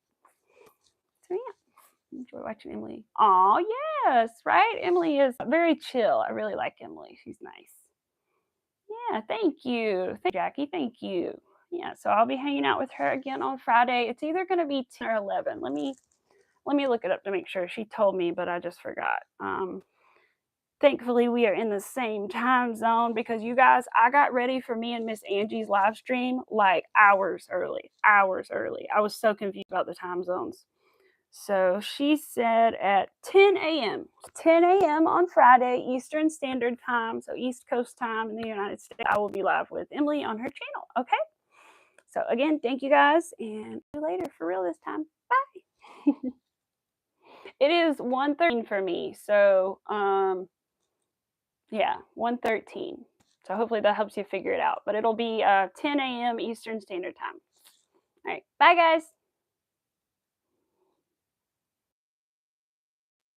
So yeah, enjoy watching Emily. Oh yes, right? Emily is very chill. I really like Emily. She's nice. Yeah, thank you. Thank you, Jackie. Thank you. Yeah, so I'll be hanging out with her again on Friday. It's either going to be 10 or 11. Let me look it up to make sure. She told me, but I just forgot. Thankfully, we are in the same time zone because you guys, I got ready for me and Miss Angie's live stream like hours early. Hours early. I was so confused about the time zones. So she said at 10 a.m. 10 a.m. on Friday, Eastern Standard Time, so East Coast time in the United States, I will be live with Emily on her channel, okay? So again, thank you guys, and see you later for real this time. Bye. It is 1:13 for me, so yeah, 1:13. So hopefully that helps you figure it out. But it'll be 10 a.m. Eastern Standard Time. All right. Bye, guys.